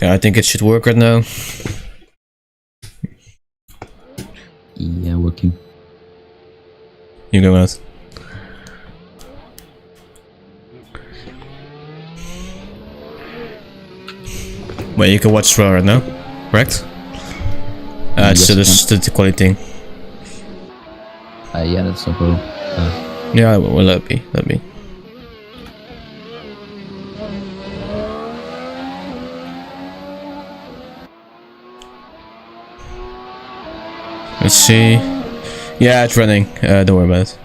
Okay, I think it should work right now. Yeah, working. You go out. Well, you can watch raw right now, correct? Yes, It's the quality thing. Yeah, that's no problem. Yeah, well, let me. Let's see. Yeah, it's running. Don't worry about it.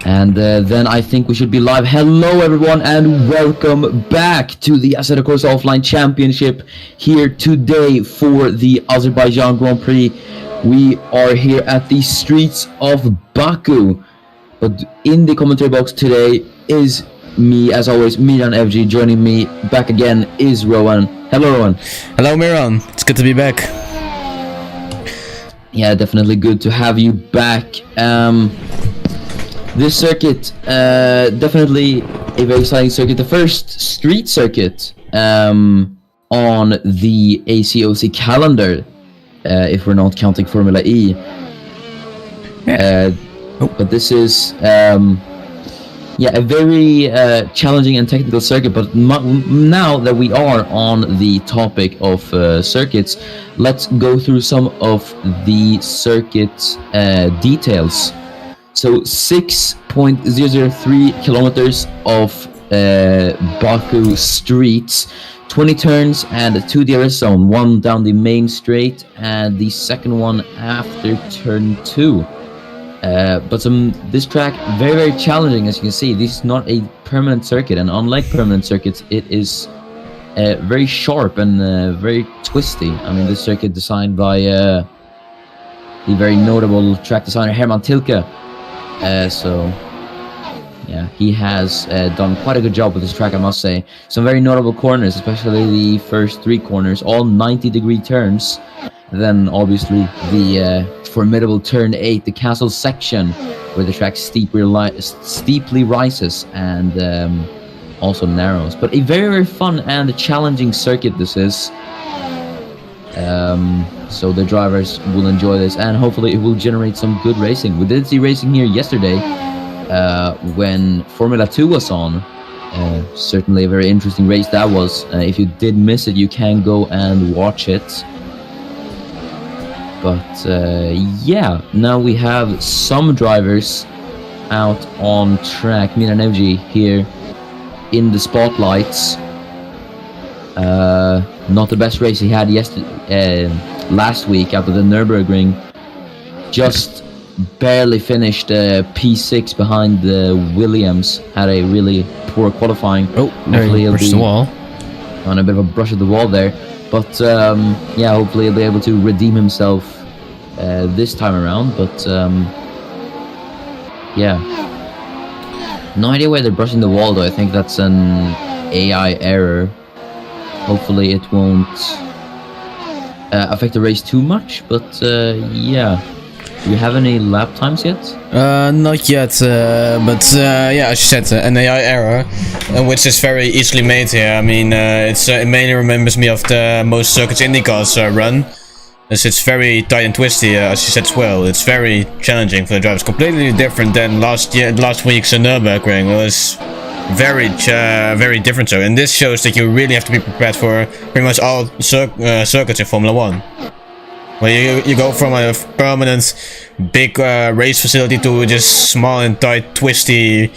And then I think we should be live. Hello everyone and welcome back to the Assetto Corsa Offline Championship here today for the Azerbaijan Grand Prix. We are here at the streets of Baku. But in the commentary box today is me, as always, Miran FG. Joining me back again is Rowan. Hello Rowan. Hello Miran, it's good to be back. Yeah, definitely good to have you back. This circuit, definitely a very exciting circuit. The first street circuit on the ACOC calendar, if we're not counting Formula E. But this is, yeah, a very challenging and technical circuit. But now that we are on the topic of circuits, let's go through some of the circuit details. So 6.003 kilometers of Baku streets, 20 turns and 2 DRS zone, one down the main straight and the second one after turn 2. But this track very challenging, as you can see. This is not a permanent circuit, and unlike permanent circuits, it is very sharp and very twisty. I mean, this circuit designed by the very notable track designer Herman Tilke. So yeah, he has done quite a good job with this track, I must say. Some very notable corners, especially the first 3 corners, all 90-degree turns. Then obviously the formidable turn 8, the castle section, where the track steeply rises and also narrows. But a very fun and challenging circuit this is. So the drivers will enjoy this, and hopefully it will generate some good racing. We did see racing here yesterday when Formula 2 was on. Certainly a very interesting race that was. If you did miss it, you can go and watch it. But yeah, now we have some drivers out on track. Miran Evji here in the spotlights. Not the best race he had last week out of the Nürburgring. Just barely finished P6 behind Williams. Had a really poor qualifying. Oh, hopefully he'll be the wall. On a bit of a brush of the wall there. But yeah, hopefully he'll be able to redeem himself this time around. But yeah, no idea why they're brushing the wall though. I think that's an AI error. Hopefully it won't affect the race too much, but yeah. Do you have any lap times yet? Not yet, but yeah, as you said, an AI error, which is very easily made here. I mean, it mainly remembers me of the most circuits IndyCars run, as it's very tight and twisty, as you said as well. It's very challenging for the drivers, completely different than last week's Nürburgring. It was very different. So, and this shows that you really have to be prepared for pretty much all circuits in Formula 1. Well, you go from a permanent big race facility to just small and tight, twisty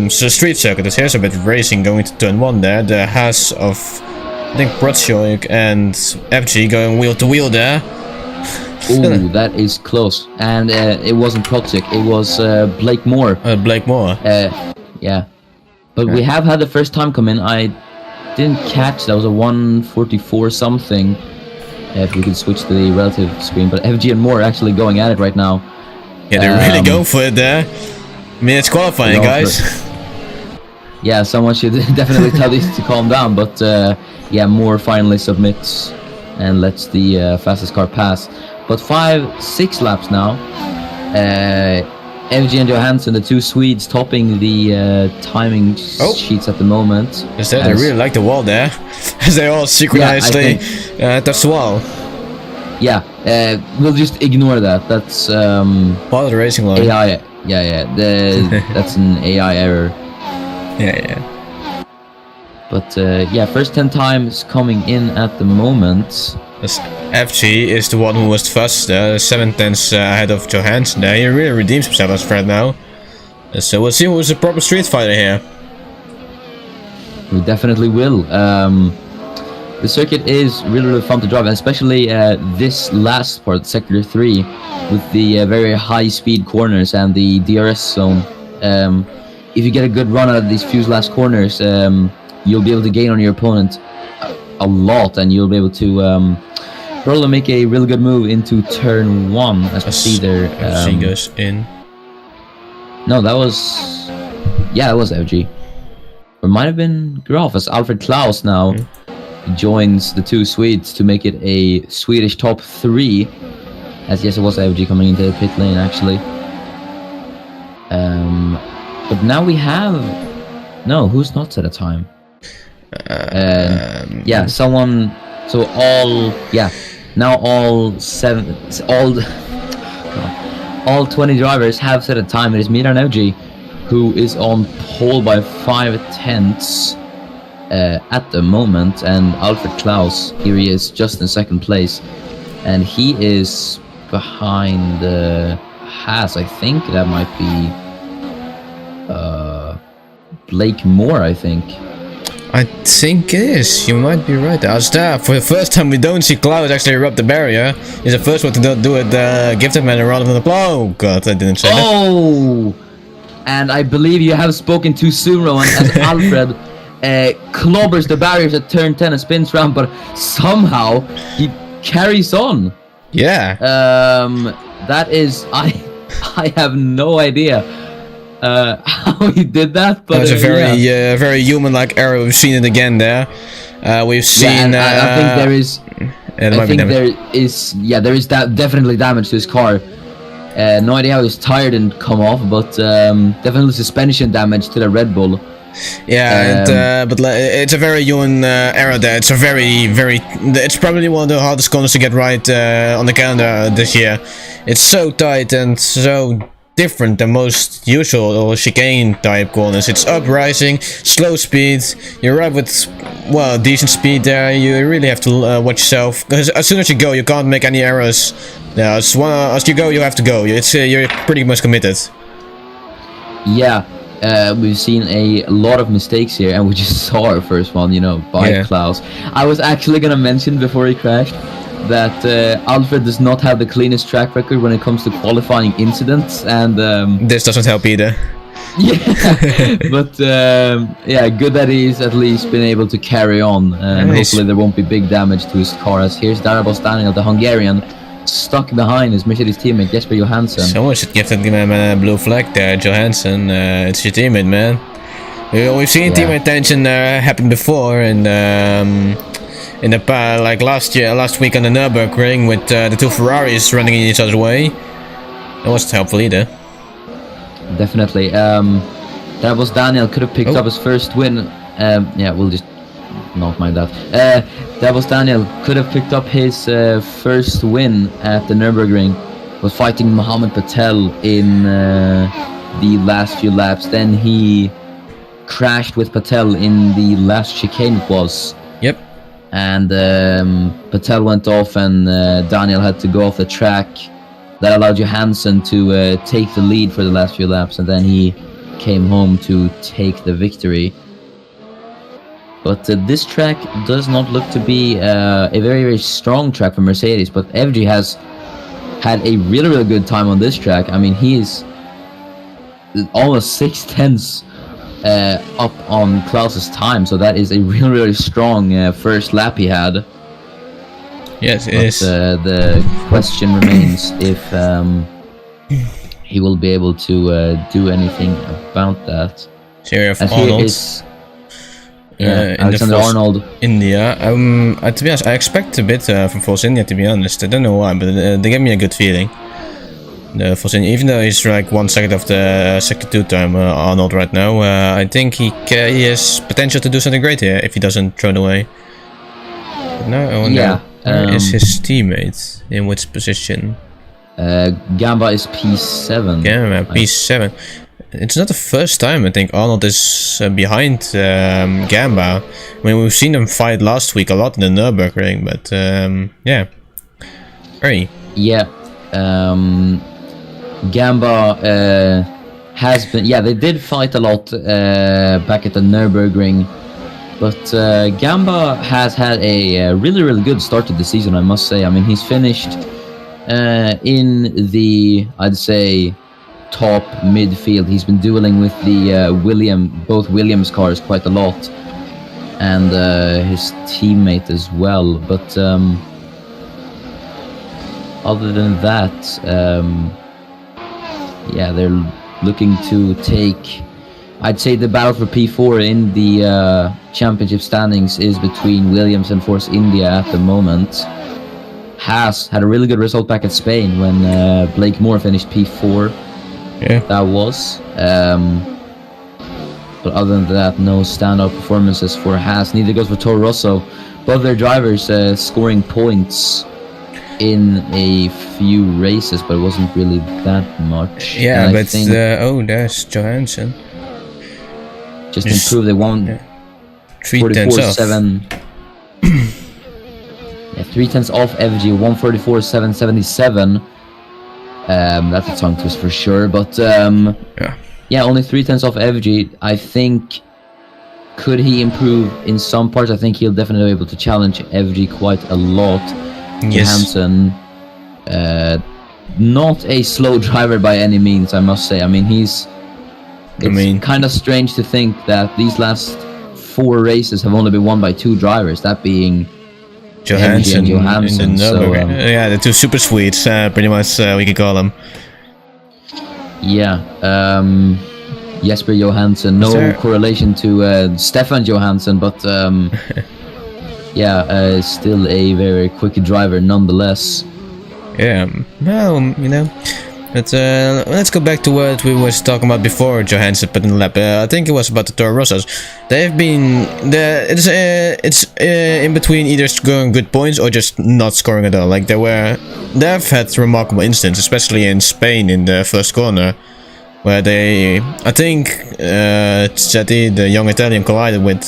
street circuit. Here's a bit of racing going to turn 1 there. The Haas of, I think, Brotschok and FG going wheel to wheel there. Ooh, that is close. And it wasn't Brotschok, it was Blake Moore. Blake Moore. Yeah. But we have had the first time come in. I didn't catch, that was a 144 something. If we could switch to the relative screen, but FG and Moore are actually going at it right now. Yeah, they're really going for it there. I mean, it's qualifying, guys. Yeah, someone should definitely tell these to calm down, but yeah, Moore finally submits and lets the fastest car pass. But 5-6 laps now. FG and Johansson, the two Swedes, topping the timing sheets at the moment. Is that they really like the wall there? As they all synchronizedly touch the wall. Yeah, we'll just ignore that. That's part of the racing line. AI. Yeah. That's an AI error. Yeah. But yeah, first 10 times coming in at the moment. FG is the one who was fastest there, 7 tenths ahead of Johansson there. He really redeems himself as Fred now. So we'll see who's a proper street fighter here. We definitely will. The circuit is really fun to drive, and especially this last part, Sector 3, with the very high-speed corners and the DRS zone. If you get a good run out of these few last corners, you'll be able to gain on your opponent a lot, and you'll be able to probably make a really good move into turn 1, as we see there. FG goes in. No, that was... Yeah, that was FG. Or it might have been Graf, as Alfred Klaus now joins the two Swedes to make it a Swedish top 3. As yes, it was FG coming into the pit lane, actually. But now we have... No, who's not set a time? Yeah, someone... So all... Yeah, now all 20 drivers have set a time. It is Miran Evgi, who is on pole by 5 tenths at the moment, and Alfred Klaus, here he is, just in second place, and he is behind Haas. I think that might be Blake Moore, I think. I think it is. You might be right. For the first time, we don't see Klaus actually erupt the barrier. He's the first one to do it, gifted man rather than the plow. Oh god, I didn't say that. Oh! And I believe you have spoken too soon, Rowan, as Alfred clobbers the barriers at turn 10 and spins round, but somehow he carries on. Yeah. That is... I have no idea how he did that, but it was a very human-like error. We've seen it again there. We've seen. I think there is. I think there is. Yeah, there is definitely damage to his car. No idea how his tire didn't come off, but definitely suspension damage to the Red Bull. Yeah, but it's a very human error there. It's a it's probably one of the hardest corners to get right on the calendar this year. It's so tight and so different than most usual or chicane type corners. It's uprising, slow speed. You arrive with decent speed there. You really have to watch yourself, because as soon as you go, you can't make any errors. Yeah, as you go, you have to go. You're pretty much committed. Yeah, we've seen a lot of mistakes here, and we just saw our first one, by Klaus. I was actually gonna mention before he crashed that Alfred does not have the cleanest track record when it comes to qualifying incidents, and this doesn't help either. Yeah, but yeah, good that he's at least been able to carry on, and hopefully there won't be big damage to his car. As here's Darabos Daniel, the Hungarian, stuck behind his Mercedes teammate Jesper Johansson. Someone should give that man a blue flag there, Johansson. It's your teammate, man. We've seen teammate tension happen before, and in the like last week on the Nürburgring with the two Ferraris running in each other's way. That wasn't helpful either. Definitely. That was Daniel, could have picked up his first win. Yeah, we'll just not mind that. That was Daniel, could have picked up his first win at the Nürburgring. Was fighting Mohammed Patel in the last few laps. Then he crashed with Patel in the last chicane it was. Yep. And Patel went off, and Daniel had to go off the track. That allowed Johansson to take the lead for the last few laps, and then he came home to take the victory. But this track does not look to be a very, very strong track for Mercedes, but FG has had a really, really good time on this track. I mean, he is almost 6 tenths up on Klaus's time, so that is a really, really strong first lap he had. Yes, it is. The question remains if he will be able to do anything about that. Sheriff Arnold. Alexander Arnold. India. To be honest, I expect a bit from Force India, to be honest. I don't know why, but they gave me a good feeling. Force India, even though he's like 1 second of the sector 2 time, Arnold right now, I think he has potential to do something great here if he doesn't throw it away. But now I wonder, where is his teammate? In which position? Gamba is P7. Gamba, P7. It's not the first time I think Arnold is behind Gamba. I mean, we've seen them fight last week a lot in the Nürburgring, but yeah. Very. Yeah. Gamba has been... Yeah, they did fight a lot back at the Nürburgring. But Gamba has had a really, really good start to the season, I must say. I mean, he's finished in the, I'd say, top midfield. He's been dueling with the both Williams cars quite a lot, and his teammate as well. But other than that, yeah, they're looking to take, I'd say, the battle for P4 in the championship standings is between Williams and Force India at the moment. Haas had a really good result back at Spain when Blake Moore finished P4. Yeah, that was. But other than that, no standout performances for Haas. Neither goes for Toro Rosso. Both their drivers scoring points in a few races, but it wasn't really that much. Yeah, and but oh, there's Johansson. Just improved. They won 3/10 off. 3/10 off FG, 144.777. That's a tongue twist for sure, but yeah, only 3/10 off FG. I think, could he improve in some parts? I think he'll definitely be able to challenge FG quite a lot. Yes. Johansson, not a slow driver by any means, I must say. I mean, it's kind of strange to think that these last 4 races have only been won by 2 drivers, that being Johansson, Johansson. So, yeah, the 2 super sweets, pretty much we could call them. Yeah, Jesper Johansson, no correlation to Stefan Johansson, but yeah, still a very quick driver nonetheless. Yeah, well, you know, but let's go back to what we was talking about before Johansson put in the lap. I think it was about the Toro Rossos. They've been it's in between either scoring good points or just not scoring at all. Like they've had remarkable instances, especially in Spain in the first corner, where I think Zetti, the young Italian, collided with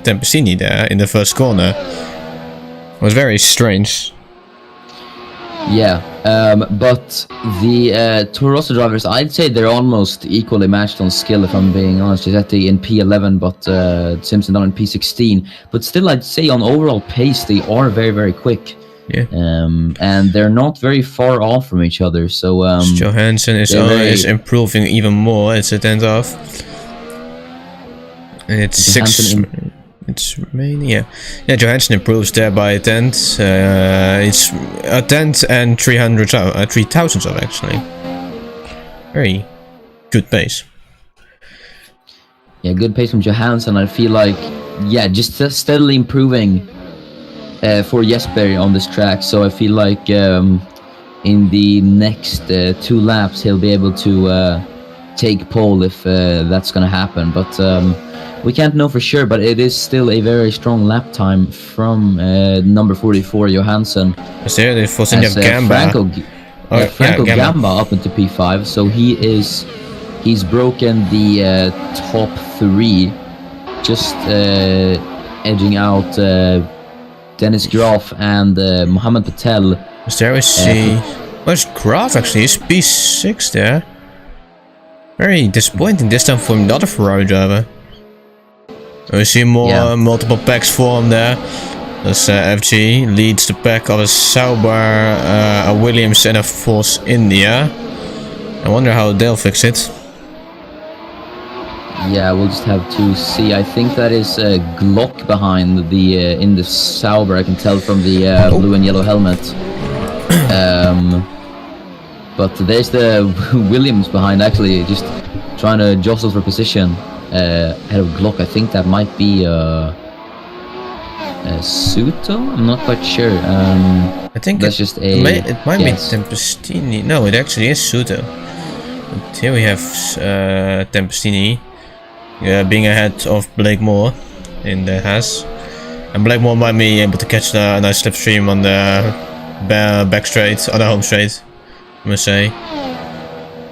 Tempestini there in the first corner. It was very strange. Yeah, but the Toro Rosso drivers, I'd say they're almost equally matched on skill, if I'm being honest. Giuseppe in P11, but Simpson down in P16. But still, I'd say on overall pace, they are very, very quick. Yeah. And they're not very far off from each other. So Johansson is improving even more. It's a 10th off. And it's Johansson it's remaining, yeah. Johansson improves there by a 10th. It's a 10th and 3,000 of actually. Very good pace. Yeah, good pace from Johansson. I feel like, yeah, just steadily improving for Jesper on this track. So I feel like in the next 2 laps he'll be able to take pole if that's gonna happen. But we can't know for sure, but it is still a very strong lap time from number 44, Johansson. Is there the Forcing of Gamba? Franco Gamba up into P5, so he's broken the top 3, just edging out Dennis Graf and Mohammed Patel. Where's Graf actually? He's P6 there. Very disappointing this time for another Ferrari driver. We see more multiple packs form there. As FG leads the pack of a Sauber, a Williams and a Force India. I wonder how they'll fix it. Yeah, we'll just have to see. I think that is Glock behind the in the Sauber. I can tell from the blue and yellow helmet. But there's the Williams behind, actually, just trying to jostle for position ahead of Glock. I think that might be Suto? I'm not quite sure. I think that's just a. It might be Tempestini. No, it actually is Suto. But here we have Tempestini being ahead of Blakemore in the Haas. And Blakemore might be able to catch a nice slipstream on the back straight, on the home straight, I must say.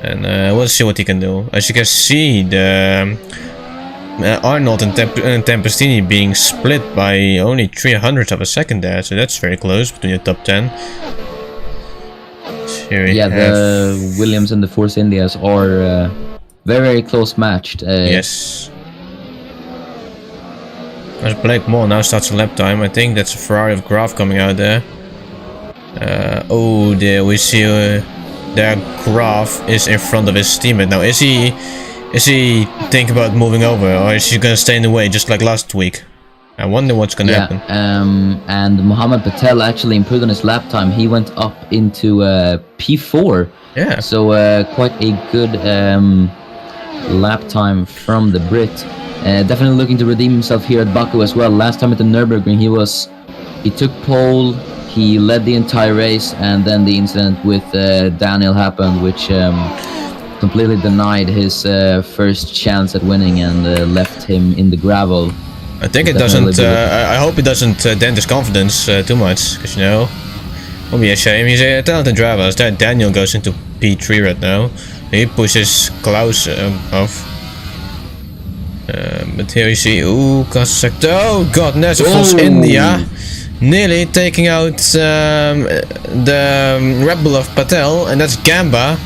And we'll see what he can do. As you can see, the Arnold and Tempestini being split by only 300ths of a second there, so that's very close between the top 10. Yeah, the Williams and the Force Indias are very close matched. Yes. As Blakemore now starts a lap time, I think that's a Ferrari of Graf coming out there. Oh dear, we see that Graf is in front of his teammate. Now is he thinking about moving over, or is he gonna stay in the way just like last week? I wonder what's gonna happen. And Mohammed Patel actually improved on his lap time. He went up into P4. Yeah. So quite a good lap time from the Brit. Definitely looking to redeem himself here at Baku as well. Last time at the Nürburgring, he took pole, he led the entire race, and then the incident with Daniel happened, which completely denied his first chance at winning and left him in the gravel. I think it doesn't. I hope it doesn't dent his confidence too much, because you know, it will be a shame. He's a talented driver. As that Daniel goes into P3 right now, he pushes Klaus off. But here you see, ooh, Assetto. Oh god, Nessa Force India nearly taking out the Red Bull of Patel, and that's Gamba,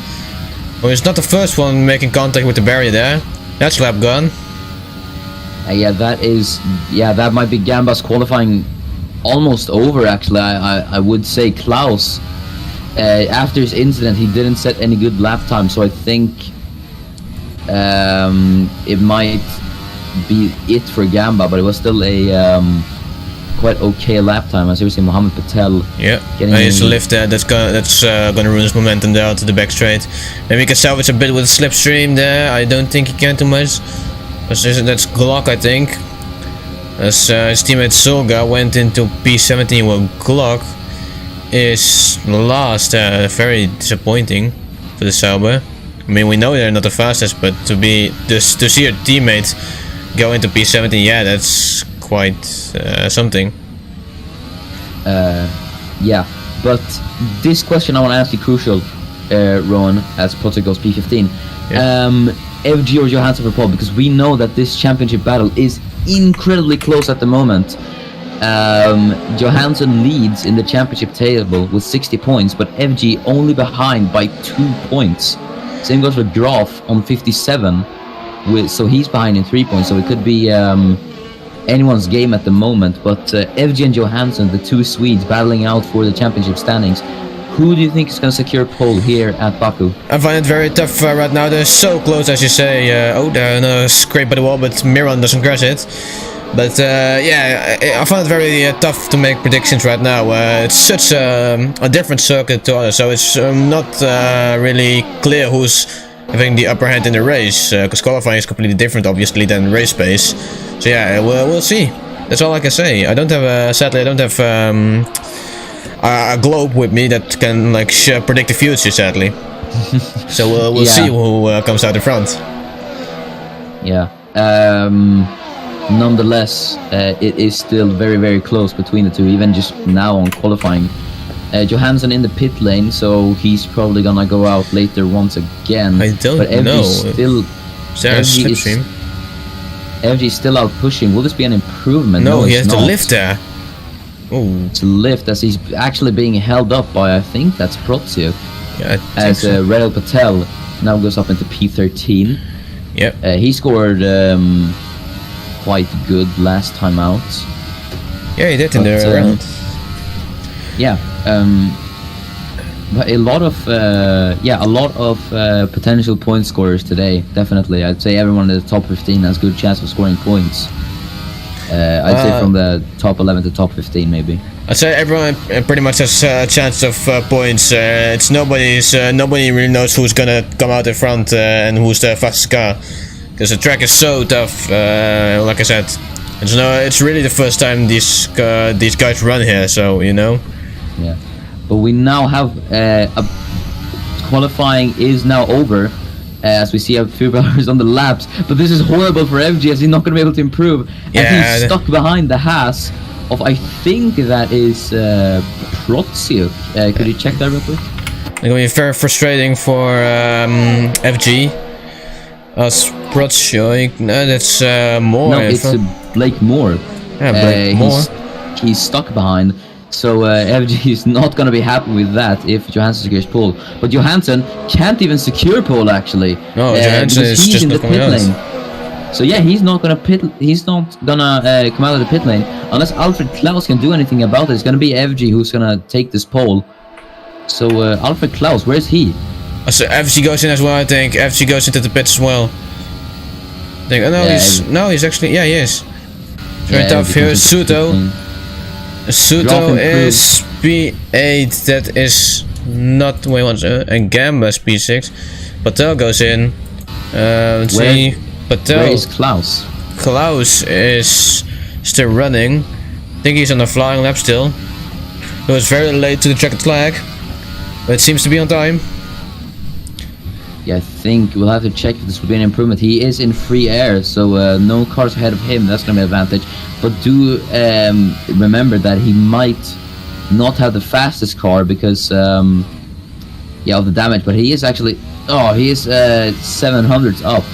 who is not the first one making contact with the barrier there. That's lap gone. Yeah, that might be Gamba's qualifying almost over. Actually, I would say Klaus. After his incident, he didn't set any good lap time, so I think it might be it for Gamba, but it was still a quite okay lap time. As you see, Mohammed Patel. Yeah, he's a lift there. That's gonna ruin his momentum there out to the back straight. Maybe he can salvage a bit with a slipstream there. I don't think he can too much. That's Glock, I think. As his teammate Solga went into P17, well, Glock is last. Very disappointing for the Sauber. I mean, we know they're not the fastest, but to see your teammate go into P17, yeah, that's quite something. Yeah, but this question I want to ask you crucial, Rowan, as Potter goes P15. Yeah. FG or Johansson for pole, because we know that this championship battle is incredibly close at the moment. Johansson leads in the championship table with 60 points, but FG only behind by 2 points. Same goes for Graf on 57, so he's behind in 3 points, so it could be anyone's game at the moment. But FG and Johansson, the two Swedes, battling out for the championship standings. Who do you think is going to secure pole here at Baku? I find it very tough right now. They're so close, as you say. They're scraped by the wall, but Miran doesn't crash it. But yeah, I find it very tough to make predictions right now. It's such a different circuit to others, so it's not really clear who's having the upper hand in the race. Because qualifying is completely different, obviously, than race pace. So yeah, we'll see. That's all I can say. I don't have, sadly, I don't have a globe with me that can like predict the future, sadly. So we'll see who comes out in front. Yeah. Nonetheless, it is still very, very close between the two, even just now on qualifying. Johansson in the pit lane, so he's probably gonna go out later once again. I don't know. FG is still out pushing. Will this be an improvement? No, he has to lift there. Ooh. To lift, as he's actually being held up by, I think that's Protsiuk. Yeah, as so. Redel Patel now goes up into P13. Yep. He scored quite good last time out. Yeah, he did in the round. Yeah. But a lot of potential point scorers today. Definitely, I'd say everyone in the top 15 has good chance of scoring points. I'd say from the top 11 to top 15, maybe. I'd say everyone pretty much has a chance of points. It's nobody really knows who's gonna come out in front and who's the fastest car, because the track is so tough. Like I said, It's really the first time these guys run here, so you know. Yeah, but we now have qualifying is now over. As we see a few brothers on the laps, but this is horrible for FG as he's not going to be able to improve. Yeah, as he's stuck behind the Haas of, I think that is Prozio. Could you check that real quick? It's going to be very frustrating for FG. As Prozio, no, that's Moore. No, it's Blake Moore. Yeah, Blake Moore. He's stuck behind. So FG is not going to be happy with that if Johansson secures pole. But Johansson can't even secure pole actually. No, Johansson is just not coming out. So yeah, he's not gonna pit. He's not gonna come out of the pit lane unless Alfred Klaus can do anything about it. It's gonna be FG who's gonna take this pole. So Alfred Klaus, where's he? So FG goes in as well. I think FG goes into the pits as well. I think. Oh no, he's actually. Yeah, he is. Very tough here. Suto. Suto is P8, that is not the way he wants to, and Gamba is P6. Patel goes in. Let's see. Patel. Where is Klaus? Klaus is still running. I think he's on a flying lap still. He was very late to the checkered flag, but it seems to be on time. Yeah, I think we'll have to check if this will be an improvement. He is in free air, so no cars ahead of him. That's going to be an advantage. But do remember that he might not have the fastest car because, yeah, of the damage. But he is actually, he is 700s up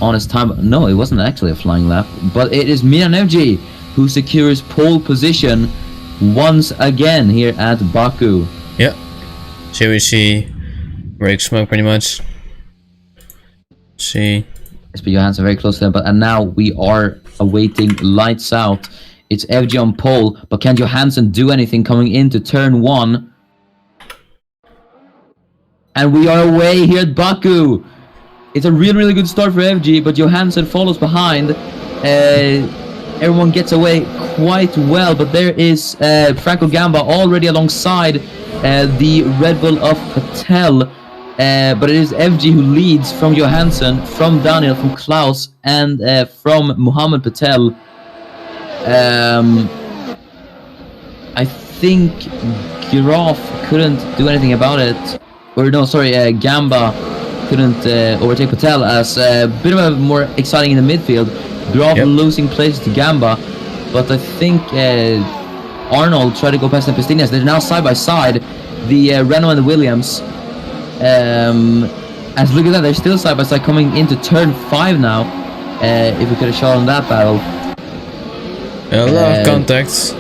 on his time. No, it wasn't actually a flying lap. But it is Milan FG who secures pole position once again here at Baku. Yeah. So we see brake smoke pretty much. Let's see. But Johansson very close to them, and now we are awaiting lights out. It's FG on pole, but can Johansson do anything coming into turn 1? And we are away here at Baku. It's a really good start for FG, but Johansson follows behind. Everyone gets away quite well, but there is Franco Gamba already alongside the Red Bull of Patel. But it is FG who leads from Johansson, from Daniel, from Klaus, and from Mohammed Patel. I think Giraffe couldn't do anything about it. Or no, sorry, Gamba couldn't overtake Patel as a bit of a more exciting in the midfield. Giraffe losing places to Gamba. But I think Arnold tried to go past the Pestinas. They're now side by side. The Renault and the Williams. As look at that, they're still side by side coming into turn 5 now. If we could have shot on that battle. A lot of contacts.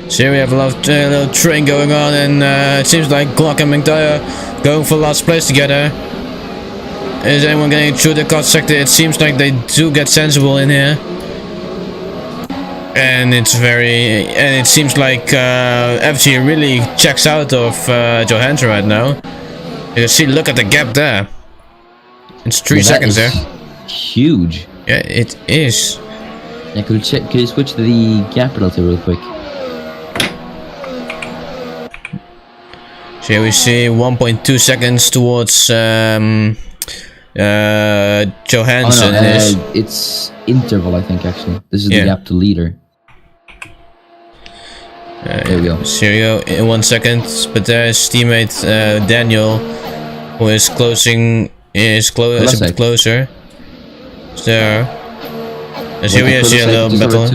So here we have a lot of little train going on, and it seems like Glock and McDyer going for last place together. Is anyone getting through the cut sector? It seems like they do get sensible in here. And it seems like FG really checks out of Johansson right now. You can see, look at the gap there. It's 3 seconds there. Huge. Yeah, it is. Yeah, could you switch to the gap relative real quick? So here we see 1.2 seconds towards Johansson. It's interval, I think, actually. This is the gap to leader. There we go. Serio in 1 second, but there is teammate Daniel, who is closing, is a bit closer. Is there? As here we see a little battle.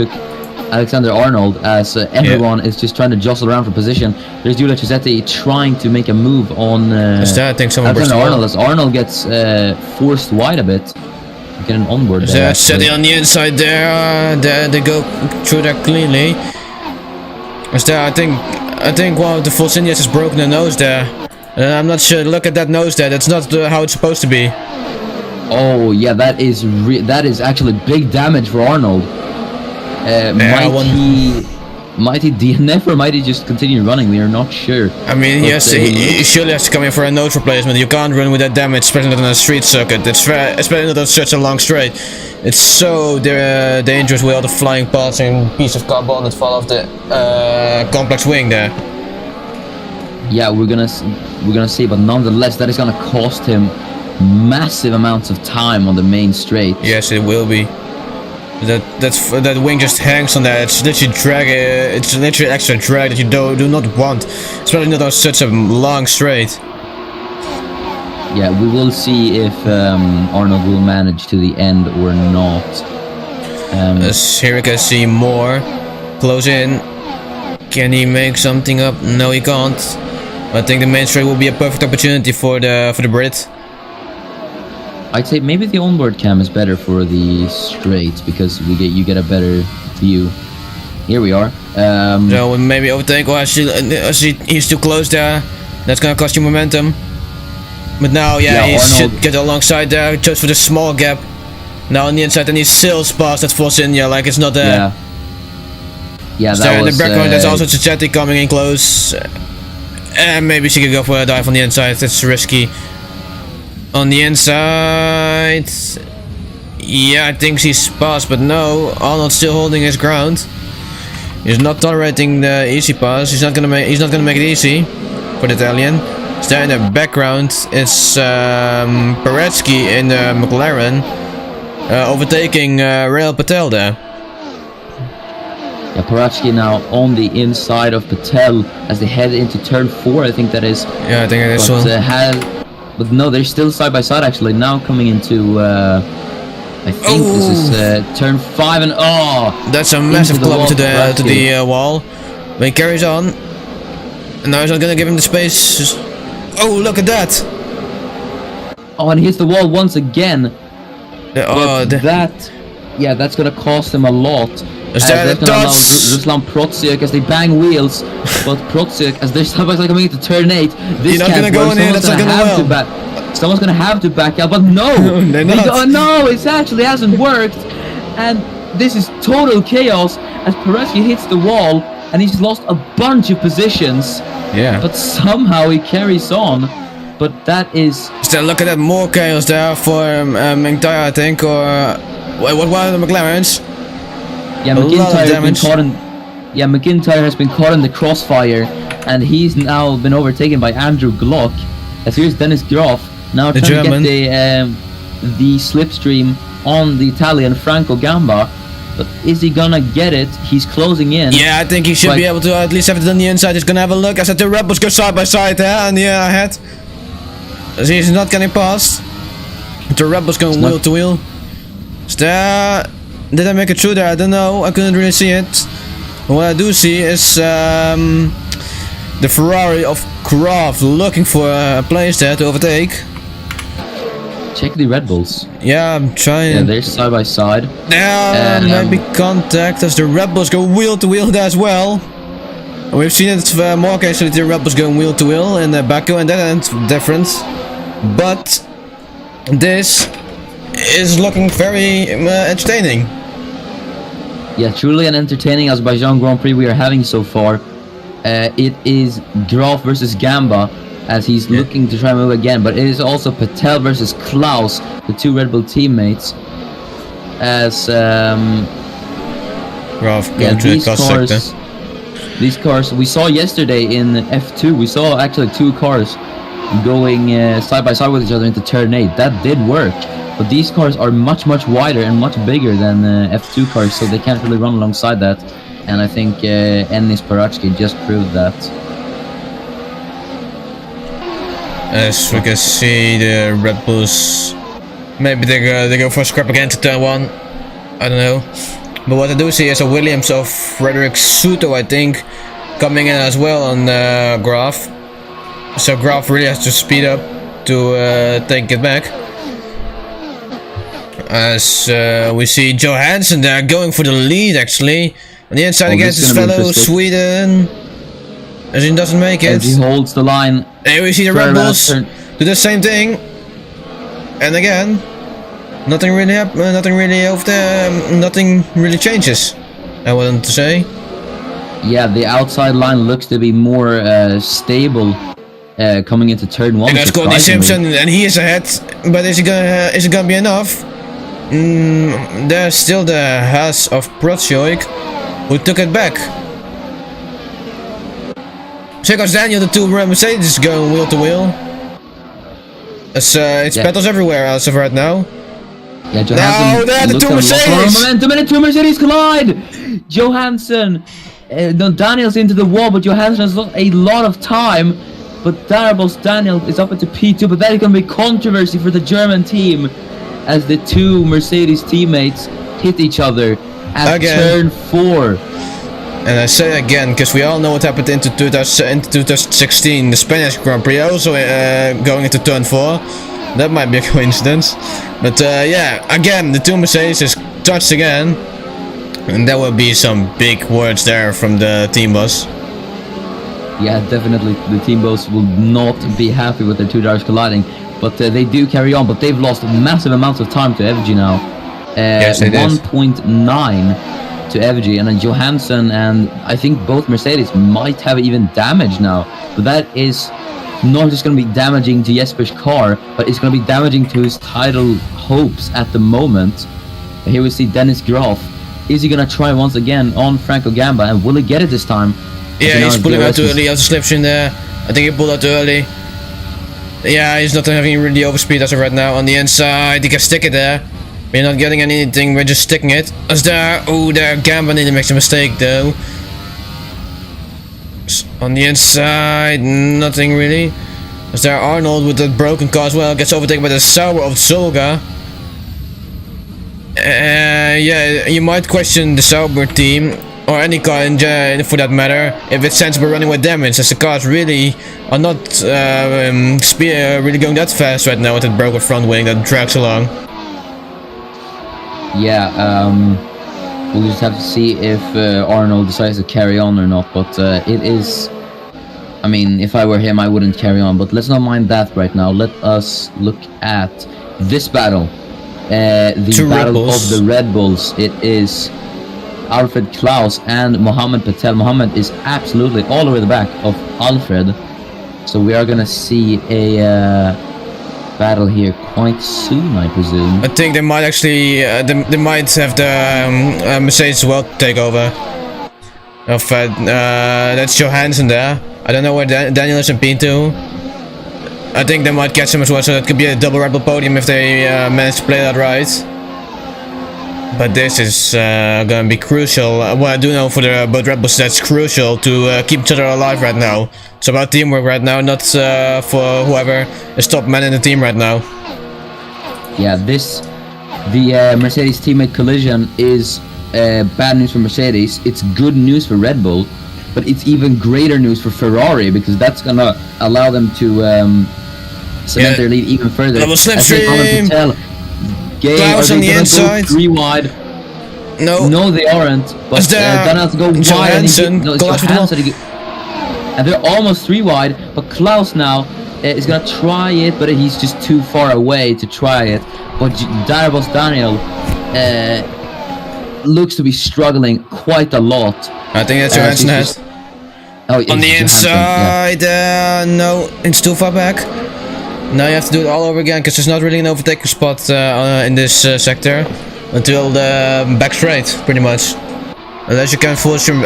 Alexander Arnold, as everyone is just trying to jostle around for position. There's Giulio Cisetti trying to make a move on I think someone Alexander Arnold, as Arnold gets forced wide a bit. Get an onboard there. Cisetti on the inside there. They go through that cleanly. Is there? I think one of the Force Indians has broken the nose there. I'm not sure. Look at that nose there. That's not how it's supposed to be. Oh yeah, that is actually big damage for Arnold. Might he DNF or might he just continue running? We are not sure. I mean, he surely has to come in for a nose replacement. You can't run with that damage, especially not on a street circuit. It's especially not on such a long straight. It's so dangerous with all the flying parts and pieces of carbon that fall off the complex wing there. Yeah, we're gonna see, but nonetheless, that is gonna cost him massive amounts of time on the main straight. Yes, it will be. That wing just hangs on that. It's literally drag. It's literally extra drag that you do not want, especially not on such a long straight. Yeah, we will see if Arnold will manage to the end or not. As here we can see more close in. Can he make something up? No, he can't. I think the main straight will be a perfect opportunity for the Brit. I'd say maybe the onboard cam is better for the straights because you get a better view. Here we are. So maybe overtake. Oh, he's too close there. That's gonna cost you momentum. But now, yeah, he should get alongside there just for the small gap. Now on the inside, and he sails past that Force India like it's not there. Yeah, so that in was... the background, there's also Chichetti coming in close. And maybe she could go for a dive on the inside. That's risky. On the inside, yeah, I think she's passed, but no, Arnold's still holding his ground. He's not tolerating the easy pass. He's not gonna make it easy for the Italian. So there in the background, it's Paretsky in the McLaren overtaking Rail Patel there. Yeah, Paretsky now on the inside of Patel as they head into turn 4. I think that is. Yeah, I think it is. But no, they're still side by side actually. Now coming into, I think this is turn 5 and that's a massive club to the wall. But he carries on. And now he's not gonna give him the space. Oh, look at that! Oh, and he hits the wall once again. That's gonna cost him a lot. That's gonna allow Ruslan Protsiuk as they bang wheels, but Protsiuk as they're side by side coming into turn 8. This You're not gonna go in here. That's not gonna well. Someone's gonna have to back out, but no, they're not. No, it actually hasn't worked, and this is total chaos as Paretsky hits the wall and he's lost a bunch of positions. Yeah. But somehow he carries on. But that is... Still, look at that, more chaos there for McIntyre, I think, or... what are the McLarens? Yeah, McIntyre has been caught in the crossfire, and he's now been overtaken by Andrew Glock. As here's Dennis Graf, now trying to get the slipstream on the Italian Franco Gamba. But is he gonna get it? He's closing in. Yeah, I think he should be able to at least have it on the inside. He's gonna have a look. I said the Rebels go side by side there, and yeah, ahead. He's not getting past. The Rebels going wheel to wheel. Did I make it through there? I don't know. I couldn't really see it. But what I do see is the Ferrari of Kraft looking for a place there to overtake. Check the Red Bulls. Yeah, I'm trying. Yeah, they're side by side. Yeah, maybe contact as the Rebels go wheel to wheel there as well. We've seen it more occasionally, the Rebels going wheel to wheel in Baku, and that ends different. But this is looking very entertaining. Yeah, truly an entertaining Azerbaijan Grand Prix we are having so far. It is Graf versus Gamba as he's looking to try and move again, but it is also Patel versus Klaus, the two Red Bull teammates. As Graf going to the these cars we saw yesterday in F2, we saw actually two cars going side by side with each other into turn 8. That did work, but these cars are much wider and much bigger than F2 cars, so they can't really run alongside that. And I think Ennis Paratsky just proved that. As we can see, the Red Bulls, maybe they go for a scrap again to turn 1. I don't know. But what I do see is a Williams of Frederick Suto, I think, coming in as well on Graf. So Graf really has to speed up to take it back. As we see Johansson there going for the lead actually. On the inside against his fellow Sweden. As he doesn't make it. As he holds the line. There we see the Red Bulls do the same thing. And again, nothing really changes, I wanted to say. Yeah, the outside line looks to be more stable coming into turn 1. There's Courtney Simpson, and he is ahead. But is it gonna be enough? There's still the Haas of Protsiuk, who took it back. Check out Daniel, the two Mercedes going wheel to wheel. It's battles everywhere as of right now. Yeah, Johansson. No, they're the looks two to have lost a lot of Mercedes! momentum, and the two Mercedes collide. Johansson, no, Daniel's into the wall, but Johansson has lost a lot of time. But Darabos Daniel is up into P2, but that is going to be controversy for the German team as the two Mercedes teammates hit each other at turn 4. And I say again, because we all know what happened into 2016, the Spanish Grand Prix also going into turn 4. That might be a coincidence. But yeah, again, the two Mercedes is touched again. And there will be some big words there from the team boss. Yeah, definitely the team boss will not be happy with their two drivers colliding. But they do carry on, but they've lost massive amounts of time to FG now. Yes, they did. 1.9 to FG, and then Johansson and I think both Mercedes might have even damage now. But that is not just going to be damaging to Jesper's car, but it's going to be damaging to his title hopes at the moment. Here we see Dennis Graf. Is he going to try once again on Franco Gamba, and will he get it this time? Yeah, he's pulling out too early, out of slipstream there. I think he pulled out too early. Yeah, he's not having really overspeed as of right now. On the inside, he can stick it there. We're not getting anything, we're just sticking it. As there, oh, there, Gamba nearly makes a mistake though. On the inside, nothing really. As there, Arnold with that broken car as well gets overtaken by the Sauber of Zolga. Yeah, you might question the Sauber team, or any car for that matter, if it's sensible running with damage, as the cars really are not really going that fast right now with that broken front wing that drags along. Yeah, we'll just have to see if Arnold decides to carry on or not, but it is... I mean, if I were him, I wouldn't carry on, but let's not mind that right now. Let us look at this battle. The battle of the Red Bulls. It is Alfred Klaus and Mohammed Patel. Mohammed is absolutely all over the back of Alfred. So we are going to see a battle here quite soon, I presume. I think they might actually, they might have the Mercedes as well take over. That's Johansson there. I don't know where Daniel is in P2. I think they might catch him as well, so that could be a double Red Bull podium if they manage to play that right. But this is going to be crucial. What I do know for the both Red Bulls, that's crucial to keep each other alive right now. It's about teamwork right now, not for whoever is top man in the team right now. Yeah, the Mercedes teammate collision is bad news for Mercedes. It's good news for Red Bull, but it's even greater news for Ferrari, because that's going to allow them to cement their lead even further. Double slipstream! Klaus on the inside. 3 wide. No, they aren't. But gonna have to go wide. And they're almost 3 wide. But Klaus now is gonna try it, but he's just too far away to try it. But Darabos Daniel looks to be struggling quite a lot. I think that's Johansson has. Oh, on the inside, no, it's too far back. Now you have to do it all over again, because there's not really an overtaking spot in this sector until the back straight, pretty much. Unless you can force your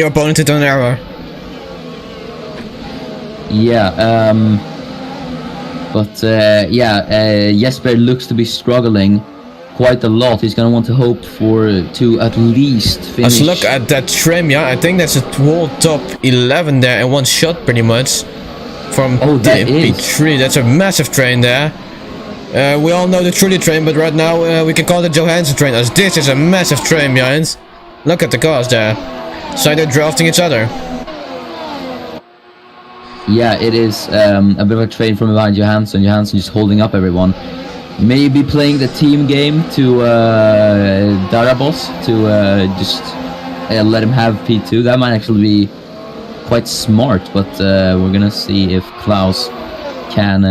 opponent into an error. Yeah, but Jesper looks to be struggling quite a lot. He's gonna want to hope to at least finish. Let's look at that trim, yeah. I think that's a whole top 11 there in one shot, pretty much. From P3, that's a massive train there. We all know the Truly train, but right now we can call it the Johansson train, as this is a massive train behind. Look at the cars there. So they're drafting each other. Yeah, it is a bit of a train from behind Johansson. Johansson just holding up everyone. Maybe playing the team game to Darabos to just let him have P2. That might actually be quite smart, but we're gonna see if Klaus can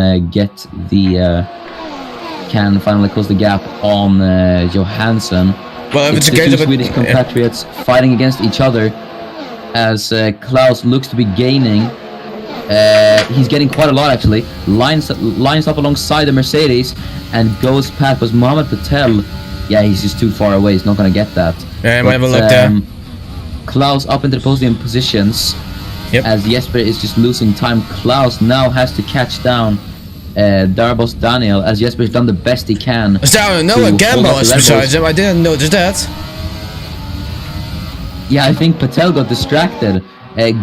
can finally close the gap on Johansson. Well, if it's a case of Swedish compatriots fighting against each other, as Klaus looks to be gaining. He's getting quite a lot actually. Lines up alongside the Mercedes and goes past. But Mohammed Patel, yeah, he's just too far away. He's not gonna get that. Yeah, might have a look there. Klaus up into the podium positions. Yep. As Jesper is just losing time. Klaus now has to catch down Darbos Daniel, as Jesper's done the best he can. Is there no to Gamba hold off was the Red besides Bulls. him? I didn't notice that. Yeah, I think Patel got distracted.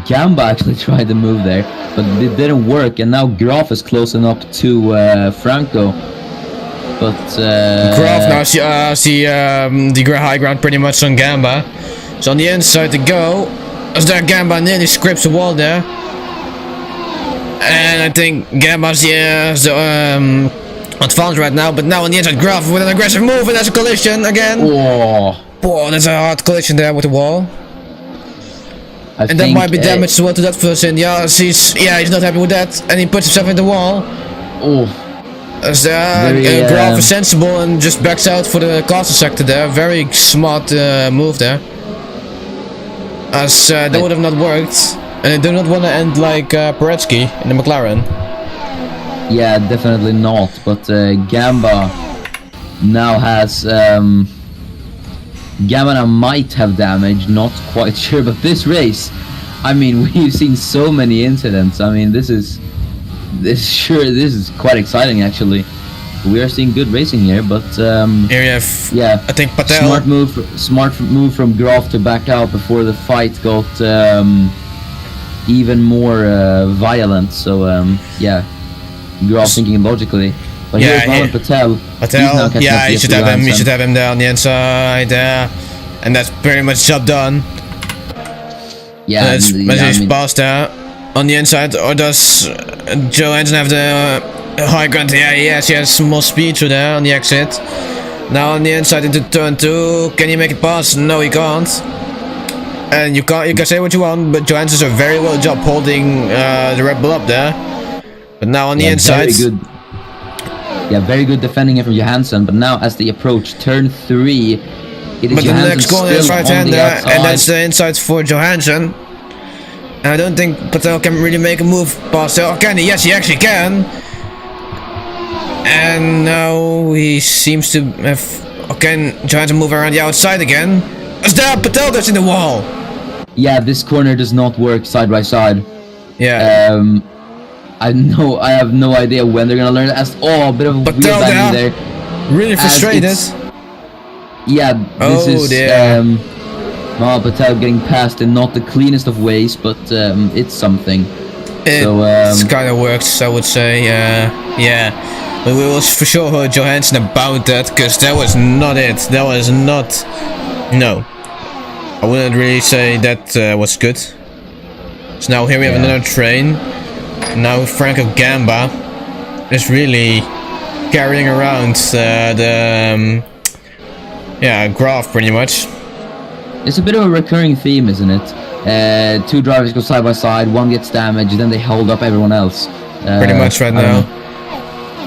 Gamba actually tried the move there, but it didn't work, and now Graf is closing up to Franco. But Graf now see the high ground pretty much on Gamba. So on the inside to go. As that Gamba nearly scripts the wall there. And I think Gamba's the advantage right now, but now on the inside Graf with an aggressive move, and there's a collision again. oh, Whoa, there's a hard collision there with the wall. I And that think, might be damage as well to that person. Yeah, he's not happy with that, and he puts himself in the wall. Oh, As Very, Graf is sensible and just backs out for the castle sector there. Very smart move there. As that would have not worked. And I do not want to end like Paretsky in the McLaren. yeah, definitely not. But Gamba now has Gamba now might have damage, not quite sure. But this race, I mean, we've seen so many incidents. I mean, this is quite exciting actually. We are seeing good racing here, but Here you have, yeah, I think Patel. smart move from Graf to back out before the fight got even more violent. So yeah, Graf thinking logically. But Yeah, here's Mohamed Patel. He's now Patel, catching yeah, up to you should Jesper have him. You Johansson. should have him there on the inside there, and that's pretty much job done. Yeah, Let's I mean, pass there on the inside, or does Johansson have the high ground? Yeah, yes, he has more speed through there on the exit. Now on the inside into turn 2, can he make it pass? No, he can't. And you can say what you want, but Johansson does a very well job holding the Red Bull up there. But now on the inside, very good. Yeah, very good defending it from Johansson. But now as they approach turn 3, it is but the Johansson next corner is still right on hander, the outside. and that's the inside for Johansson. And I don't think Patel can really make a move past there. Oh, can he? Yes, he actually can. And now he seems to have. Oh, can Johansson move around the outside again? Is there Patel goes in the wall? Yeah, this corner does not work side by side. Yeah. I have no idea when they're gonna learn it. Oh, a bit of a Patel wheel banging there. there. Really As frustrated. Yeah, this Oh, is dear. Mohamed Patel getting past in not the cleanest of ways, but it's something. It So kind of works, I would say. Yeah. But we will for sure heard Johansson about that, because that was not it. That was not. No. I wouldn't really say that was good. So now here we have Yeah. another train. Now Franco Gamba is really carrying around Graf pretty much. it's a bit of a recurring theme, isn't it? Two drivers go side by side, one gets damaged, then they hold up everyone else. Pretty much right I don't now. know.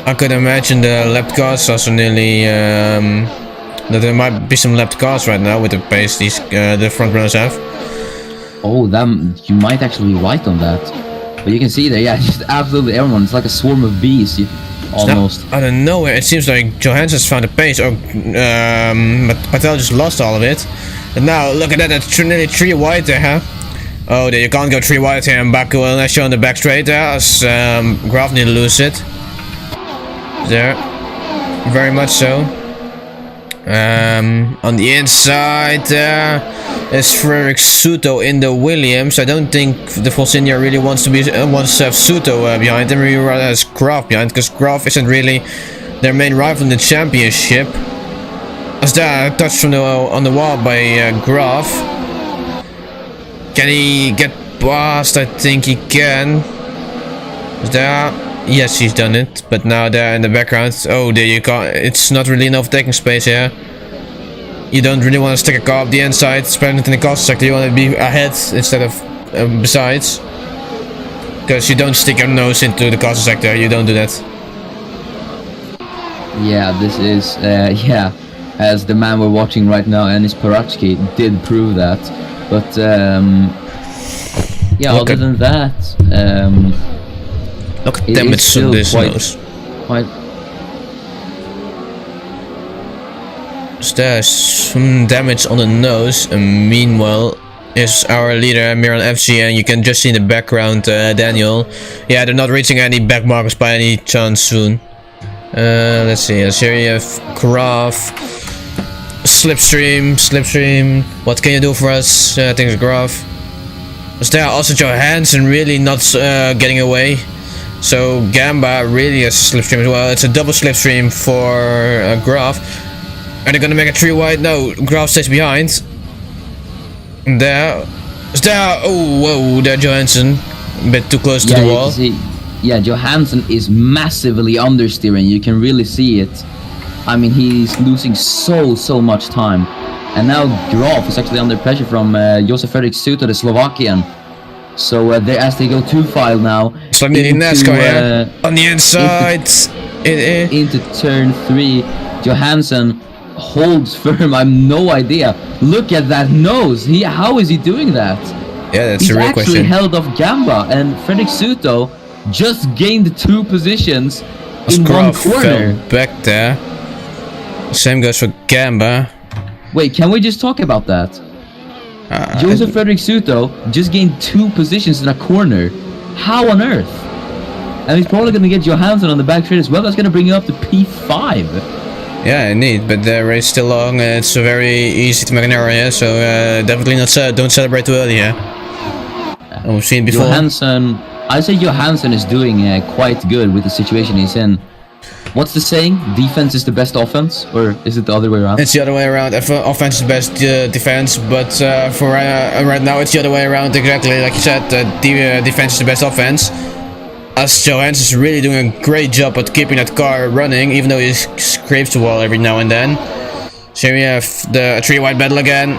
I could imagine the lapped cars also nearly that there might be some lapped cars right now with the pace these the front runners have. Oh, you might actually be right on that. But you can see there, yeah, just absolutely everyone. It's like a swarm of bees, almost. Now, out of nowhere, it seems like Johansson's found a pace, or but Patel just lost all of it. And now look at that, that's nearly 3 wide there, huh? Oh, there you can't go 3 wide here, and Baku unless you're on the back straight there, as Graf nearly lose it. There, very much so. On the inside there is Frederik Suto in the Williams. I don't think the Force India really wants to have Suto behind him. He rather has Graf behind, because Graf isn't really their main rival in the championship. As there, a touch from on the wall by Graf. Can he get past? I think he can. Is there? Yes, he's done it, but now there in the background, oh, there you can't. It's not really enough taking space here. You don't really want to stick a car up the inside, especially in the castle sector. You want to be ahead instead of besides, because you don't stick your nose into the castle sector. You don't do that. Yeah, this is yeah, as the man we're watching right now, Enis Paratsky, did prove that. But yeah, Look other at- than that, Look at It damage is still on this quite- nose. quite. So there's some damage on the nose, and meanwhile, is our leader, Miran FC, and you can just see in the background Daniel. Yeah, they're not reaching any back markers by any chance soon. Let's see, Assyria, Graf, Slipstream. What can you do for us? I think it's Graf. Was there also Johansson really not getting away? So Gamba really has Slipstream as well. It's a double Slipstream for Graf. Are they gonna make a 3 wide? No, Graf stays behind. There. Is there? Oh, whoa, there Johansson. A bit too close to the wall. Yeah, Johansson is massively understeering. You can really see it. I mean, he's losing so much time. And now Graf is actually under pressure from Josef Fredrik Suto, the Slovakian. So as they go 2-file now. It's like nearly NASCAR here. On the inside. Into turn 3. Johansson holds firm. I have no idea. Look at that nose. How is he doing that? Yeah, that's a real question. He's actually held off Gamba, and Fredrik Suto just gained 2 positions in one corner. Fell back there. Same goes for Gamba. Wait, can we just talk about that? Josef Fredrik Suto just gained 2 positions in a corner. How on earth? And he's probably going to get Johansson on the back straight as well. That's going to bring you up to P5. Yeah, indeed, but the race is still long. It's very easy to make an error here, so definitely not don't celebrate too early here. We've seen it before. Johansson, I say Johansson is doing quite good with the situation he's in. What's the saying? Defense is the best offense, or is it the other way around? It's the other way around. Offense is the best defense, but for right now it's the other way around. Exactly like you said, defense is the best offense. As Johansson's really doing a great job at keeping that car running, even though he scrapes the wall every now and then. So here we have the 3 wide battle again.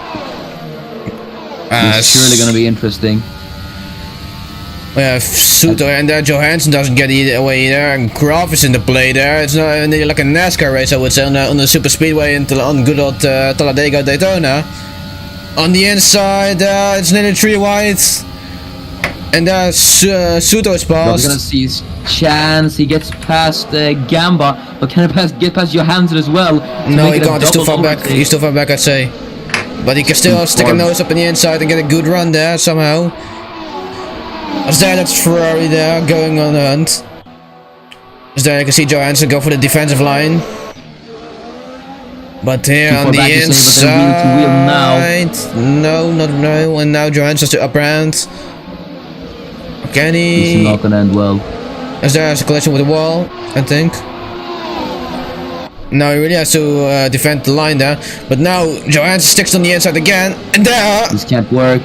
It's surely going to be interesting. We have Suto and Johansson doesn't get away either, and Graf is in the play there. It's not like a NASCAR race, I would say, on the super speedway on good old Talladega Daytona. On the inside, it's nearly 3 wide. And Suto is passed. We're gonna see his chance. He gets past Gamba, but can he get past Johansson as well? No, he can't. He's too far back. He's too far back, I'd say. But he can still stick a nose up in the inside and get a good run there somehow. As there, that's Ferrari there going on the hunt. As there, you can see Johansson go for the defensive line. But here on the inside, no, not no. And now Johansson's the upper hand. Can he? This is not gonna end well. As there has a collision with the wall, I think. Now he really has to defend the line there. But now Johansson sticks on the inside again, and there. This can't work.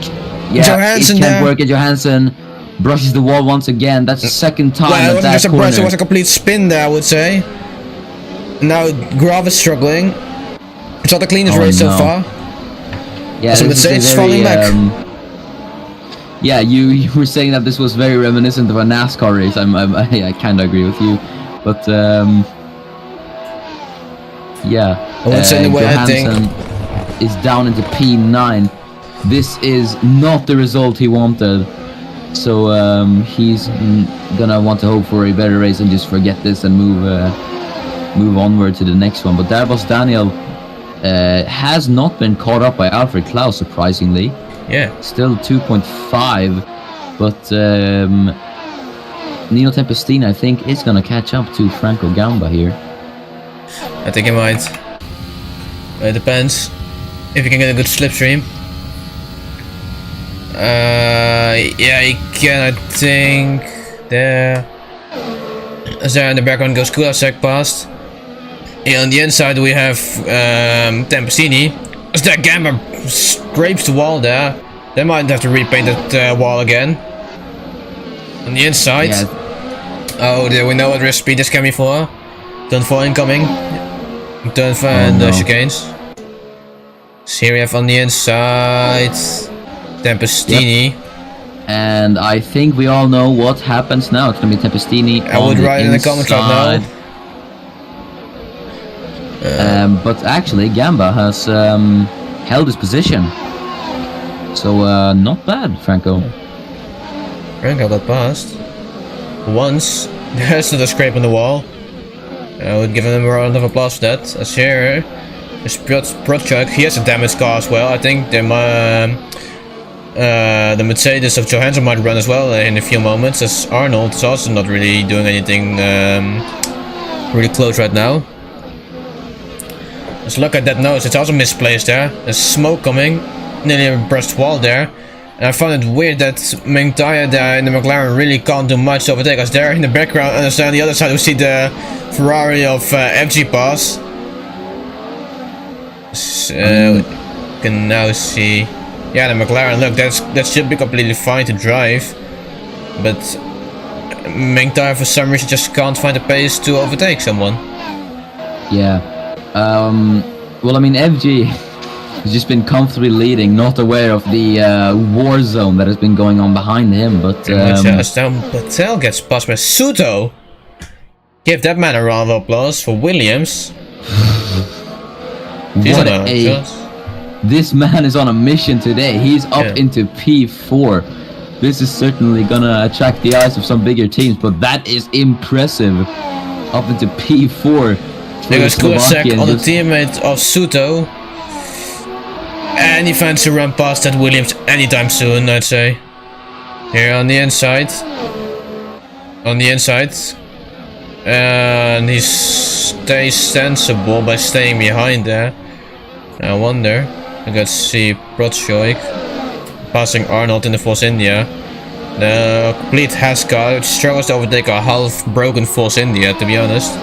Yeah, Johansson it can't work. And Johansson brushes the wall once again. That's the second time. Well, it wasn't just a brush; corner. it was a complete spin there, I would say. Now Graf is struggling. It's not the cleanest race so far. Yeah, so it's falling back. Yeah, you were saying that this was very reminiscent of a NASCAR race. I kind of agree with you, but yeah. Johansson is down into P9. This is not the result he wanted, so he's gonna want to hope for a better race and just forget this and move onward to the next one. But Davos Daniel has not been caught up by Alfred Klaus, surprisingly. Yeah. Still 2.5, but Nino Tempestini, I think, is going to catch up to Franco Gamba here. I think he might. It depends. If he can get a good slipstream. Yeah, he can, I think. There. As there in the background goes Kulasek past. Yeah, on the inside we have Tempestini. As that Gamba scrapes the wall there. They might have to repaint that wall again. On the inside. Yeah. Oh, do we know what risk speed is coming for? Turn 4 incoming. Turn 4 and chicanes. So here we have on the inside Tempestini. Yep. And I think we all know what happens now. It's gonna be Tempestini. I would write in the comments right now. But actually, Gamba has held his position. So, not bad, Franco. Franco got past. Once. There's still a scrape on the wall. I would give him a round of applause for that. As here is Prochuk. He has a damaged car as well. I think they The Mercedes of Johansson might run as well in a few moments, as Arnold is also not really doing anything really close right now. Let's look at that nose, it's also misplaced there. There's smoke coming, nearly a brushed wall there. And I found it weird that Mengtaya there in the McLaren really can't do much to overtake us there. In the background, and on the other side we see the Ferrari of FG pass. So we can now see, yeah, the McLaren. Look, that should be completely fine to drive, but Mengtaya for some reason just can't find the pace to overtake someone. Yeah. Well, I mean, FG has just been comfortably leading, not aware of the war zone that has been going on behind him. But Patel gets passed by Suto. Give that man a round of applause for Williams. This man is on a mission today. He's up into P4. This is certainly gonna attract the eyes of some bigger teams, but that is impressive. Up into P4. There goes Kulasek on the teammate of Suto. And he finds to run past that Williams anytime soon, I'd say. Here on the inside. And he stays sensible by staying behind there. I wonder. We got to see Protshoik passing Arnold in the Force India. The complete Haskar, which struggles to overtake a half-broken Force India, to be honest.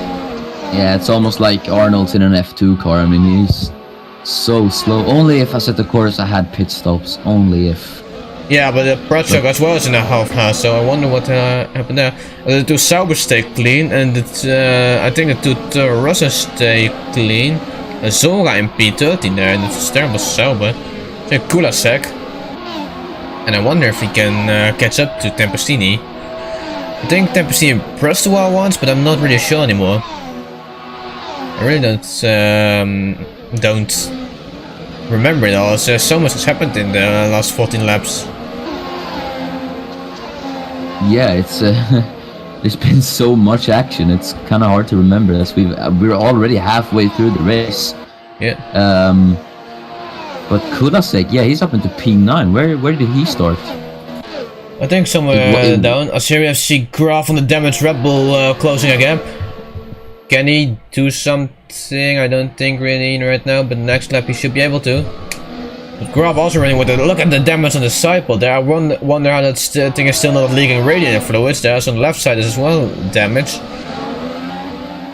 Yeah, it's almost like Arnold's in an F2 car. I mean, he's so slow. Only if Assetto Corsa had pit stops. Only if. Yeah, but the Protshoik as well is in a half-Haas, so I wonder what happened there. The two Sauber stay clean, and I think the two Rossa stay clean. Zora in P13 there, and it's terrible Sauber. Kulasek. And I wonder if he can catch up to Tempestini. I think Tempestini pressed a while once, but I'm not really sure anymore. I really don't remember it all. So much has happened in the last 14 laps. Yeah, it's there's been so much action. It's kind of hard to remember as we're already halfway through the race. Yeah. But Kulasek, yeah, he's up into P9. Where did he start? I think somewhere down. Assyria FC Graf on the damaged Red Bull closing a gap. Can he do something? I don't think really right now, but next lap he should be able to. But Graf also running with it. Look at the damage on the sidepod there. I wonder how that thing is still not leaking radiator fluids. There's on the left side as well damage.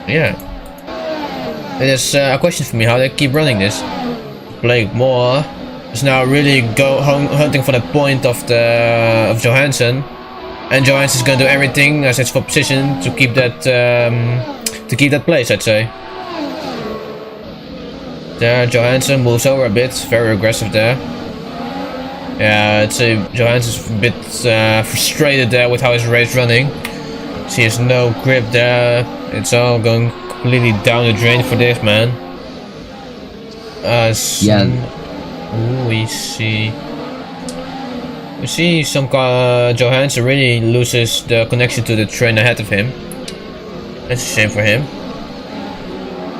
Yeah. It is a question for me how they keep running this. Blake Moore is now really hunting for the point of Johansson, and Johansson is going to do everything as it's for position to keep that place, I'd say. There, Johansson moves over a bit, very aggressive there. Yeah, I'd say Johansson's a bit frustrated there with how his race running. He has no grip there. It's all going completely down the drain for this man. Yeah. Ooh, we see some Johansson really loses the connection to the train ahead of him. That's a shame for him.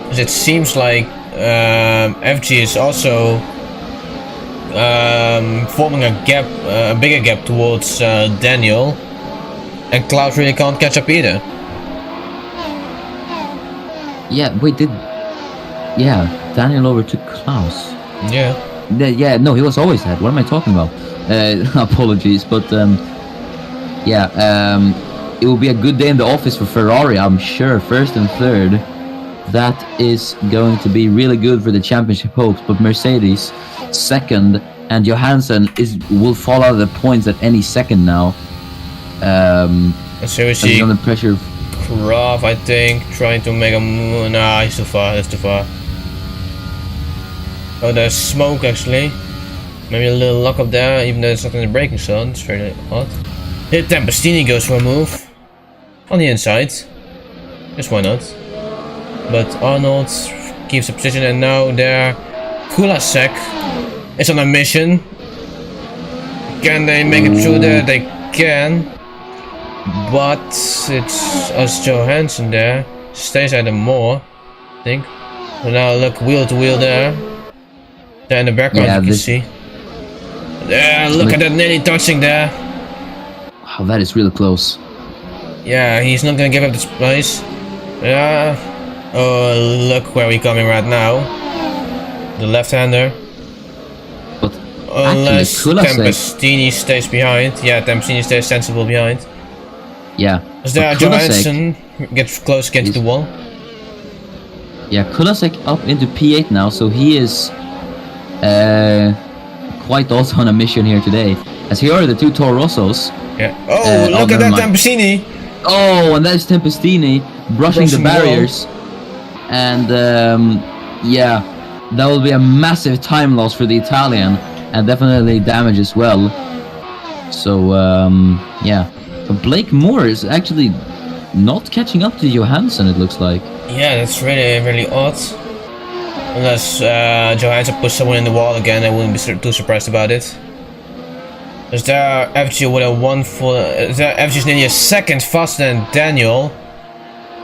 Because it seems like FG is also forming a gap, a bigger gap towards Daniel, and Cloud really can't catch up either. Yeah, wait, Daniel overtook Klaus. Yeah. Yeah, no, he was always ahead. What am I talking about? Apologies, but it will be a good day in the office for Ferrari, I'm sure. First and third, that is going to be really good for the championship hopes. But Mercedes, second, and Johansson will fall out of the points at any second now. So we see under pressure. Graf, I think, trying to make a move. Nah, he's too far. That's too far. Oh, there's smoke actually. Maybe a little lock up there, even though it's not in the braking zone. It's very odd. Here, Tempestini goes for a move on the inside. Just why not? But Arnold keeps the position, and now there, Kulasek is on a mission. Can they make it through there? They can. But it's us Johansson there. Stays at them more, I think. So now look wheel to wheel there. There in the background you can see. Yeah, look at that, nearly touching there. Wow, that is really close. Yeah, he's not gonna give up this place. Yeah. Oh, look where we're coming right now. The left-hander. But Unless actually, Kulasek, Tempestini stays behind. Yeah, Tempestini stays sensible behind. yeah. Is there Johansson gets close against the wall? Yeah, Kulasek up into P8 now, so he is quite also on a mission here today. As here are the two Toro Rossos. Yeah. Oh, look at that Tempestini! Oh, and that's Tempestini brushing the barriers. And yeah, that will be a massive time loss for the Italian, and definitely damage as well. So yeah, but Blake Moore is actually not catching up to Johansson, it looks like. Yeah, that's really odd. Unless Johansson puts someone in the wall again, I wouldn't be too surprised about it. Is there FG with a 1-4? Is there FG's nearly a second faster than Daniel?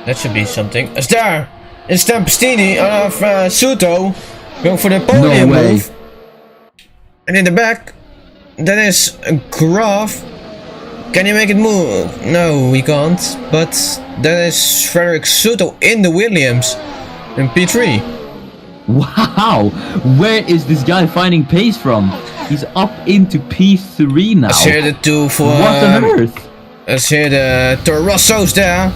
That should be something. Is there? It's Tempestini of Suto going for the podium move. And in the back, that is Graf. Can you make it move? No, we can't. But that is Frederick Suto in the Williams in P3. Wow, where is this guy finding pace from? He's up into P3 now. Let's hear the two for... What on earth? Let's hear the Toro Rossos there.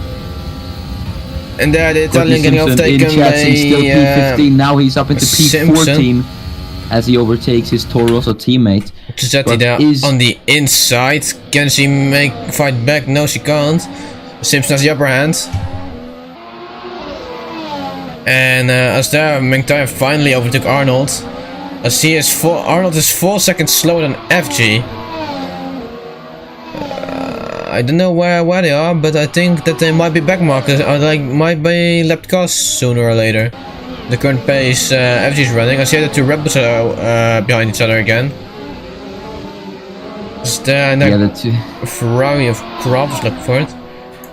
And there the Italian getting overtaken by... still P15, now he's up into P14 as he overtakes his Toro Rosso teammate. Giuseppe there on the inside. Can she fight back? No, she can't. Simpson has the upper hand. And as there, McIntyre finally overtook Arnold. As he is Arnold is 4 seconds slower than FG. I don't know where they are, but I think that they might be backmarkers, or might be lapped cars sooner or later. The current pace FG is running. I see that two Red Bulls are behind each other again. Is there and two. Ferrari of Crofts looking for it.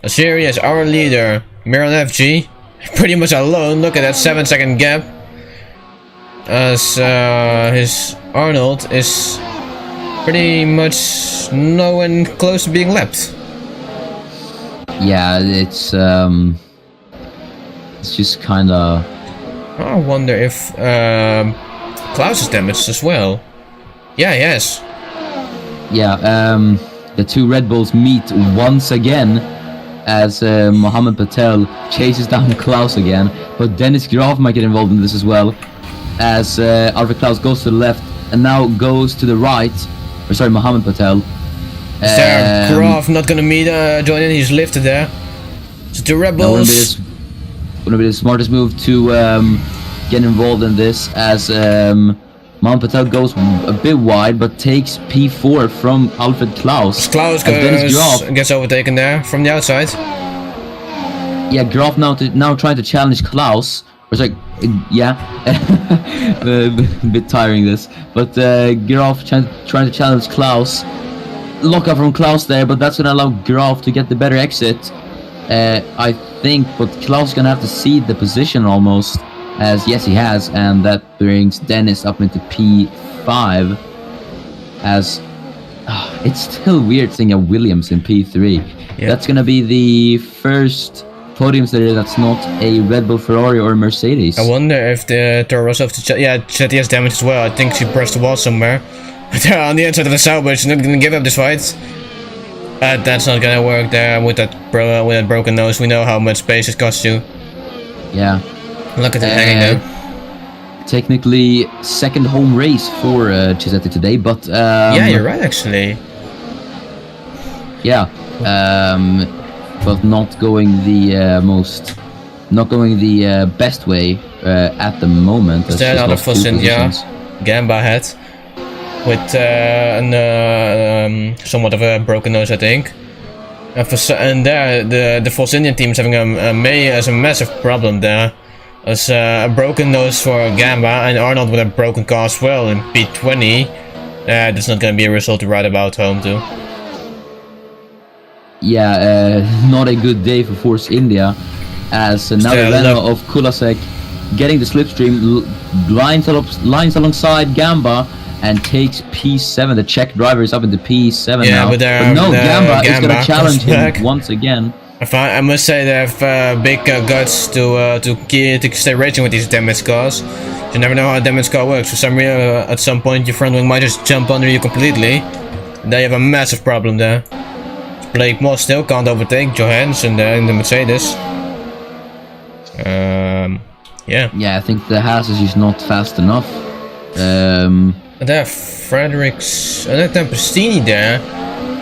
As here he is, our leader, Miran FG. Pretty much alone. Look at that 7-second gap. As his Arnold is pretty much nowhere close to being lapped. Yeah, it's just kind of. I wonder if Klaus is damaged as well. Yeah, yes. Yeah, the two Red Bulls meet once again as Mohammed Patel chases down Klaus again, but Dennis Graf might get involved in this as well, as Arvid Klaus goes to the left and now goes to the right. Or sorry, Mohammed Patel. Is there Graf not gonna join in? He's lifted there. It's the Red Bulls. Wouldn't be the smartest move to get involved in this, as Mohammed Patel goes a bit wide but takes P4 from Alfred Klaus. Klaus gets overtaken there from the outside. Yeah, Graf now trying to challenge Klaus. Or like, yeah, a bit tiring this, but Graf trying to challenge Klaus. Lockup from Klaus there, but that's gonna allow Graf to get the better exit, I think. But Klaus is gonna have to cede the position almost, as yes he has, and that brings Dennis up into P5. As it's still weird seeing a Williams in P3. Yeah. That's gonna be the first podiums there that's not a Red Bull, Ferrari, or Mercedes. I wonder if the Toro Rosso Chetty has damage as well. I think she pressed the wall somewhere. But on the inside of the salvage, she's not gonna give up this fight. That's not gonna work there with that broken nose. We know how much space it costs you. Yeah. Look at it hanging there. Technically, second home race for Giuseppe today, but yeah, you're right actually. Yeah. But not going the best way at the moment. Is there another Force India Gamba head with somewhat of a broken nose, I think. And there, the Force Indian team is having a massive problem there. As a broken nose for Gamba and Arnold with a broken car as well in P20. That's not going to be a result to write about home to. Yeah, not a good day for Force India, as now Renault of Kulasek getting the slipstream lines alongside Gamba, and takes P7. The Czech driver is up into P7 Yeah, now. but no, Gamba is going to challenge him back. once again. I must say they have big guts to stay racing with these damaged cars. You never know how a damaged car works. For some reason, at some point your front wing might just jump under you completely. Then you have a massive problem there. Blake Moore still can't overtake Johansson there in the Mercedes. Yeah. Yeah, I think the Haas is just not fast enough. And there, Fredericks, and then Tempestini there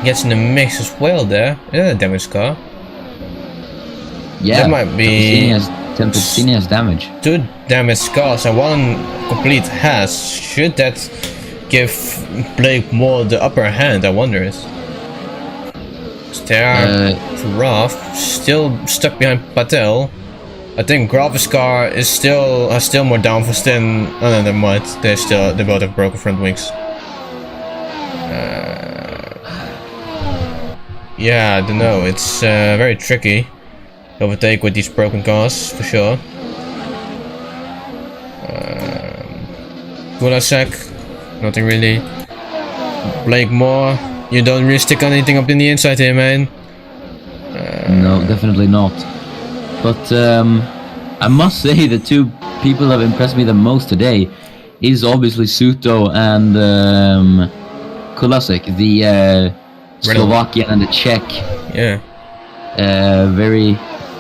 gets in the mix as well. There, a damaged car. Yeah, that might be. Tempestini has damage. 2 damaged cars and 1 complete Haas. Should that give Blake Moore the upper hand? I wonder. There, Graf still stuck behind Patel. I think Graf's car is has still more downforce than. Oh no, they might. They both have broken front wings. Yeah, I don't know. It's very tricky to overtake with these broken cars for sure. Gulasek, nothing really. Blake Moore, you don't really stick anything up in the inside here, man. No, definitely not. But I must say the 2 people that have impressed me the most today is obviously Suto and Kulasek, the Slovakian and the Czech. Yeah. Very,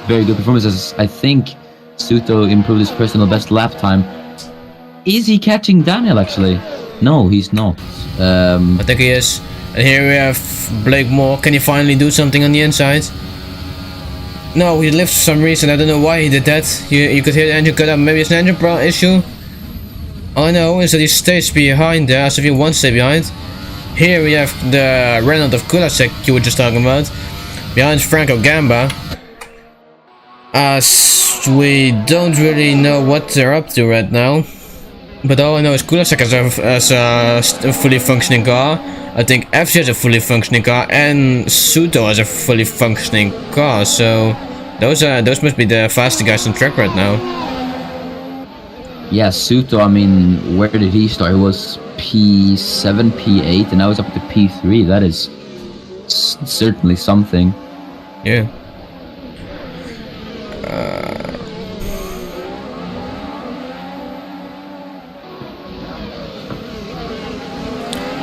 very good performances. I think Suto improved his personal best lap time. Is he catching Daniel actually? No, he's not. I think he is. And here we have Blake Moore. Can he finally do something on the inside? No, he lifts for some reason. I don't know why he did that. You could hear the engine cut up. Maybe it's an engine issue. All I know is that he stays behind there, as if he wants to stay behind. Here we have the Renault of Kulasek you were just talking about. Behind Franco Gamba. As we don't really know what they're up to right now. But all I know is Kulasek has a fully functioning car. I think FC has a fully functioning car, and Suto has a fully functioning car. So those must be the fastest guys on track right now. Yeah, Suto. I mean, where did he start? He was P7, P8, and now he's up to P3. That is certainly something. Yeah.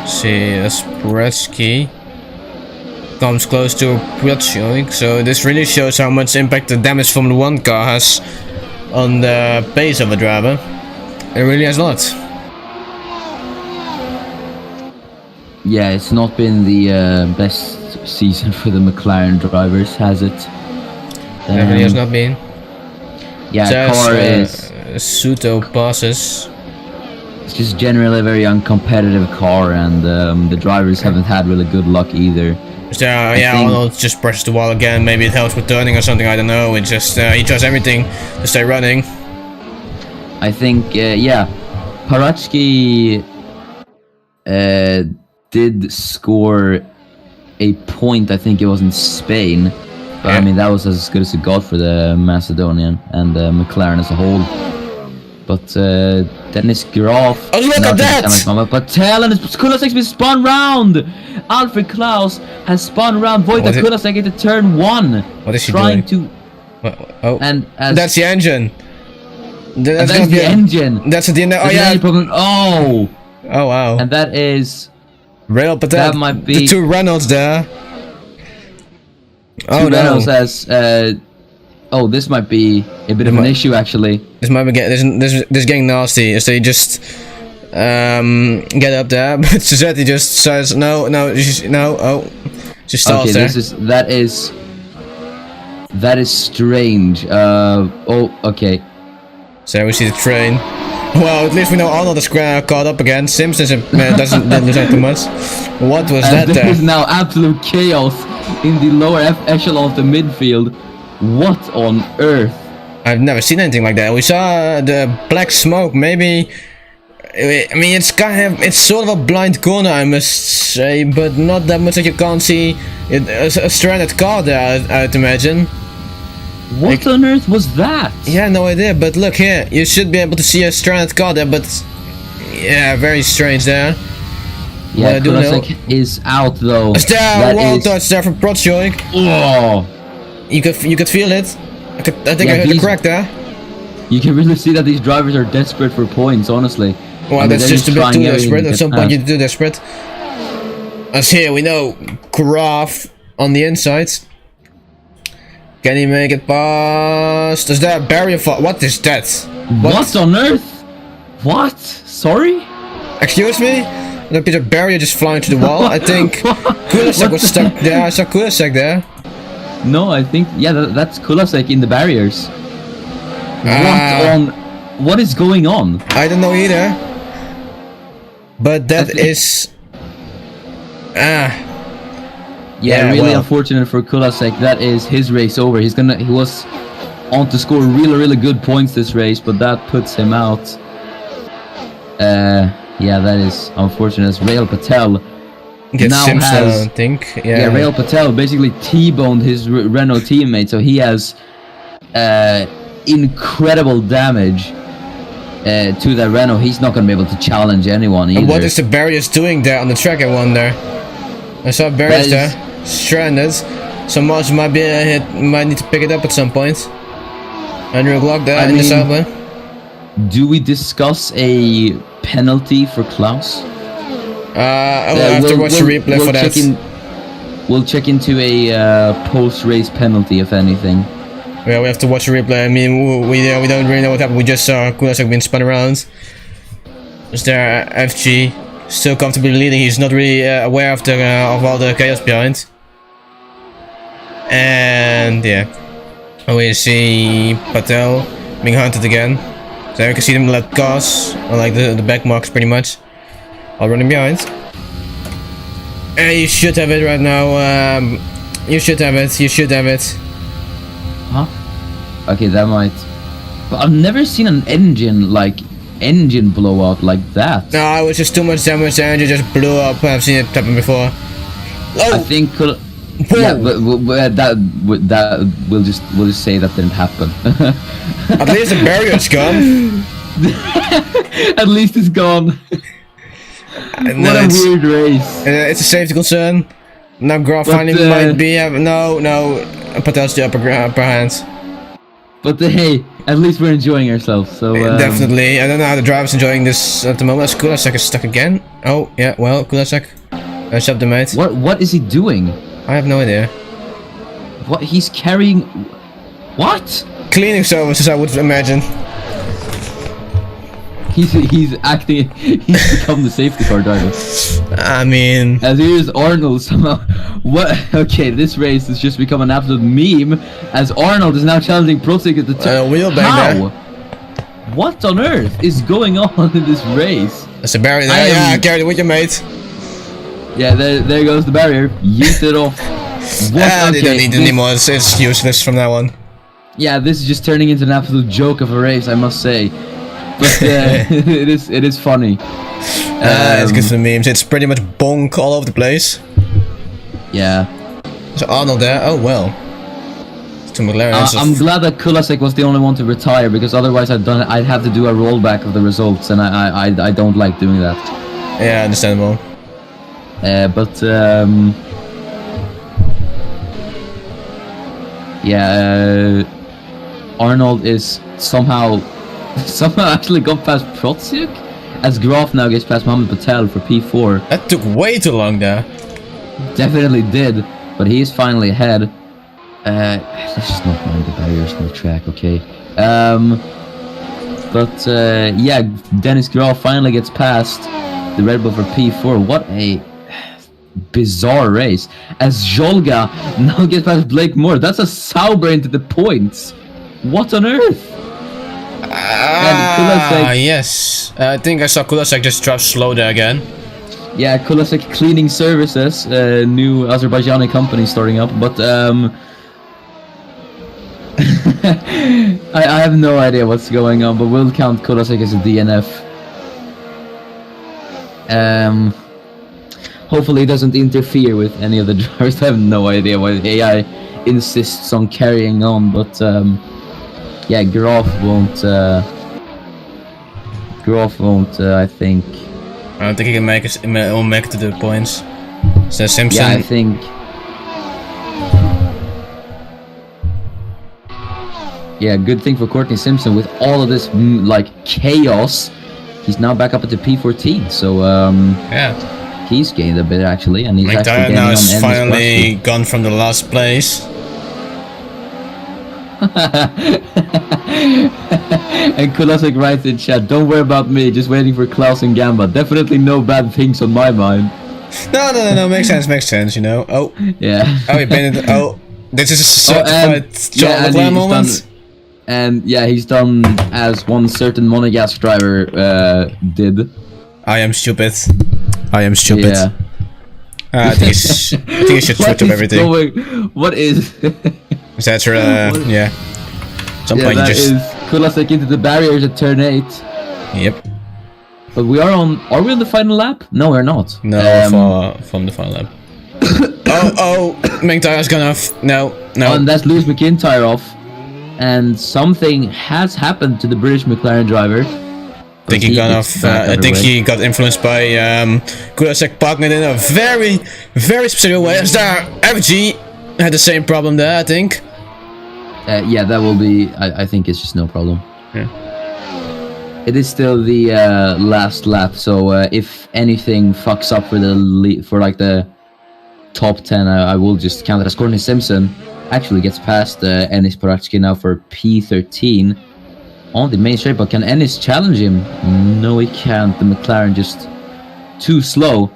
See, Spretsky comes close to Prich, so this really shows how much impact the damage from the 1 car has on the pace of a driver. It really has a lot. Yeah, it's not been the best season for the McLaren drivers, has it? It really has not been. Yeah, car is... Suto passes. It's just generally a very uncompetitive car, and the drivers haven't had really good luck either. So, yeah, Arnold just presses the wall again. Maybe it helps with turning or something. I don't know. It just he tries everything to stay running. I think yeah, Paratsky did score a point. I think it was in Spain, but I mean that was as good as it got for the Macedonian and McLaren as a whole. But Dennis Graf. Oh, look at that! Patel and Kulasek's been spun round. Alfred Klaus has spun round Wojtek Kulasek into turn 1. What is he trying doing? Oh, and that's the engine. That's the engine. That's the end. Oh yeah. Oh. Oh wow. And that is. Rail Patel. That might be the 2 Reynolds there. Oh no. Reynolds has. Oh, this might be a bit of an issue actually. This might be this getting nasty. So you just get up there, but Suzetti just says no. Oh, just stalls there. That is strange. Oh, okay. So we see the train. Well, at least we know Arnold is caught up again. Simpson didn't lose out too much. What was that there? There is now absolute chaos in the lower echelon of the midfield. What on earth? I've never seen anything like that. We saw the black smoke. Maybe. I mean, it's sort of a blind corner, I must say, but not that much that you can't see a stranded car there. I'd imagine. What on earth was that? Yeah, no idea. But look here, you should be able to see a stranded car there. But yeah, very strange there. What I Yeah, do know. Kulasek is out though. Is there That a wall is- touch there from Protjoik? Oh, You could feel it. I think Yeah, I heard a he's- crack there. you can really see that these drivers are desperate for points, honestly. Well, I mean, that's they're just a bit trying too everything desperate. to At get some point, past. you're too desperate. As here, we know Graf on the inside. Can he make it past? Is there a barrier for? What is that? What on earth? What? Sorry? Excuse me? There's a bit of barrier just flying to the wall. I think Kulasek was stuck there. I saw Kulasek there. No, I think that's Kulasek in the barriers. Ah. What is going on? I don't know either. But that is. Yeah, really well. unfortunate for Kulasek. That is his race over. He was on to score really good points this race, but that puts him out. Yeah, that is unfortunate. As Rail Patel Gets now Simpson, has I think. yeah, Rail Patel basically T-boned his Renault teammate, so he has incredible damage to that Renault. He's not gonna be able to challenge anyone either. And what is the barriers doing there on the track? I wonder. I saw barriers there, stranded. So Mars might be might need to pick it up at some point. Andrew Glock there in the sideline. Do we discuss a penalty for Klaus? I'll have to watch a replay for that. We'll check into a post-race penalty, if anything. Yeah, we have to watch a replay. I mean, we don't really know what happened. We just saw Kulasek being spun around. Is there FG still comfortably leading? He's not really aware of the of all the chaos behind. And yeah, we see Patel being hunted again. So you can see them let cars, like the back marks pretty much, all running behind. And you should have it right now. You should have it. You should have it. Huh? Okay, that might. But I've never seen an engine blow up like that. No, it was just too much damage. The engine just blew up. I've seen it happen before. Oh! I think. Yeah, but that we'll just say that didn't happen. At least the barrier's gone. At least it's gone. No, What a weird race. It's a safety concern. Now Graf finally might be. No. Patel's the upper hand. But hey, at least we're enjoying ourselves. So Definitely. I don't know how the driver's enjoying this at the moment. Kulasek is stuck again. Oh yeah. Well, Kulasek. Shut the mate. What is he doing? I have no idea. What he's carrying? What? Cleaning services, I would imagine. He's acting. He's become the safety car driver. I mean, As here's Arnold somehow. What? Okay, this race has just become an absolute meme. As Arnold is now challenging Protic at the top. wheel bang How? there. What on earth is going on in this race? There's a barrier there. Yeah, carry it with your mate. Yeah, there goes the barrier. Yeet it off. What? They don't need it anymore. It's useless from now on. Yeah, this is just turning into an absolute joke of a race, I must say. But it is funny. It's good for the memes. It's pretty much bonk all over the place. Yeah. There's Arnold there. Oh well. It's two McLarens. I'm glad that Kulasek was the only one to retire, because otherwise I'd have to do a rollback of the results, and I don't like doing that. Yeah, understandable. Arnold is somehow actually got past Protsiuk, as Graf now gets past Mohamed Patel for P4. That took way too long there. Definitely did, but he is finally ahead. Let's just not mind the barriers on the track, okay? Yeah, Dennis Graf finally gets past the Red Bull for P4. What a bizarre race. As Jolga now gets past Blake Moore. That's a Sauber into the points. What on earth? Yes. I think I saw Kulasek just drop slow there again. Yeah, Kulasek Cleaning Services, new Azerbaijani company starting up, but I have no idea what's going on, but we'll count Kulasek as a DNF. Hopefully it doesn't interfere with any of the drivers. I have no idea why the AI insists on carrying on, but yeah, Graf won't, I think, I don't think he can make it. Will make it to the points. So Simpson. Yeah, I think. Yeah, good thing for Courtney Simpson with all of this like chaos. He's now back up at the P14, so yeah, he's gained a bit actually, and he's actually McDowell getting now on is Ennis finally gone from the last place. And Kulasek writes in chat, "Don't worry about me, just waiting for Klaus and Gamba. Definitely no bad things on my mind." No, makes sense, you know. Oh, yeah. Oh, he painted. Oh, this is a certified Charles Leclerc moment. And yeah, he's done as one certain monogasque driver did. I am stupid. Yeah. I think he should switch up everything. What is? That's yeah. Some point that you just. Is Kulasek into the barriers at turn 8. Yep. But we are on. Are we on the final lap? No, we're not. No, from the final lap. oh, McIntyre's gone off. No. And that's Lewis McIntyre off. And something has happened to the British McLaren driver. I think he got off. I think he got influenced by Kulasek parking it in a very, very specific way. As there, FG had the same problem there, I think. Yeah, that will be. I think it's just no problem. Yeah. It is still the last lap, so if anything fucks up for the top 10, I will just count it as Courtney Simpson actually gets past Ennis Poratsky now for P13 on the main straight. But can Ennis challenge him? No, he can't. The McLaren just too slow.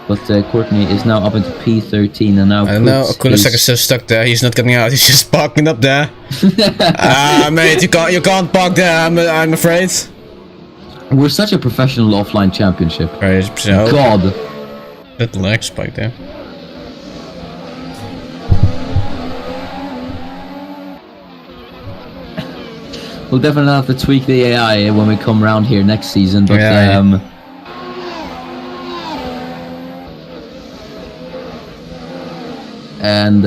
But Courtney is now up into P13 and now. I don't know. Kulasek is still stuck there. He's not getting out. He's just parking up there. Mate, you can't park there. I'm afraid. We're such a professional offline championship. Right, so God. That lag spike there. We'll definitely have to tweak the AI when we come around here next season, but and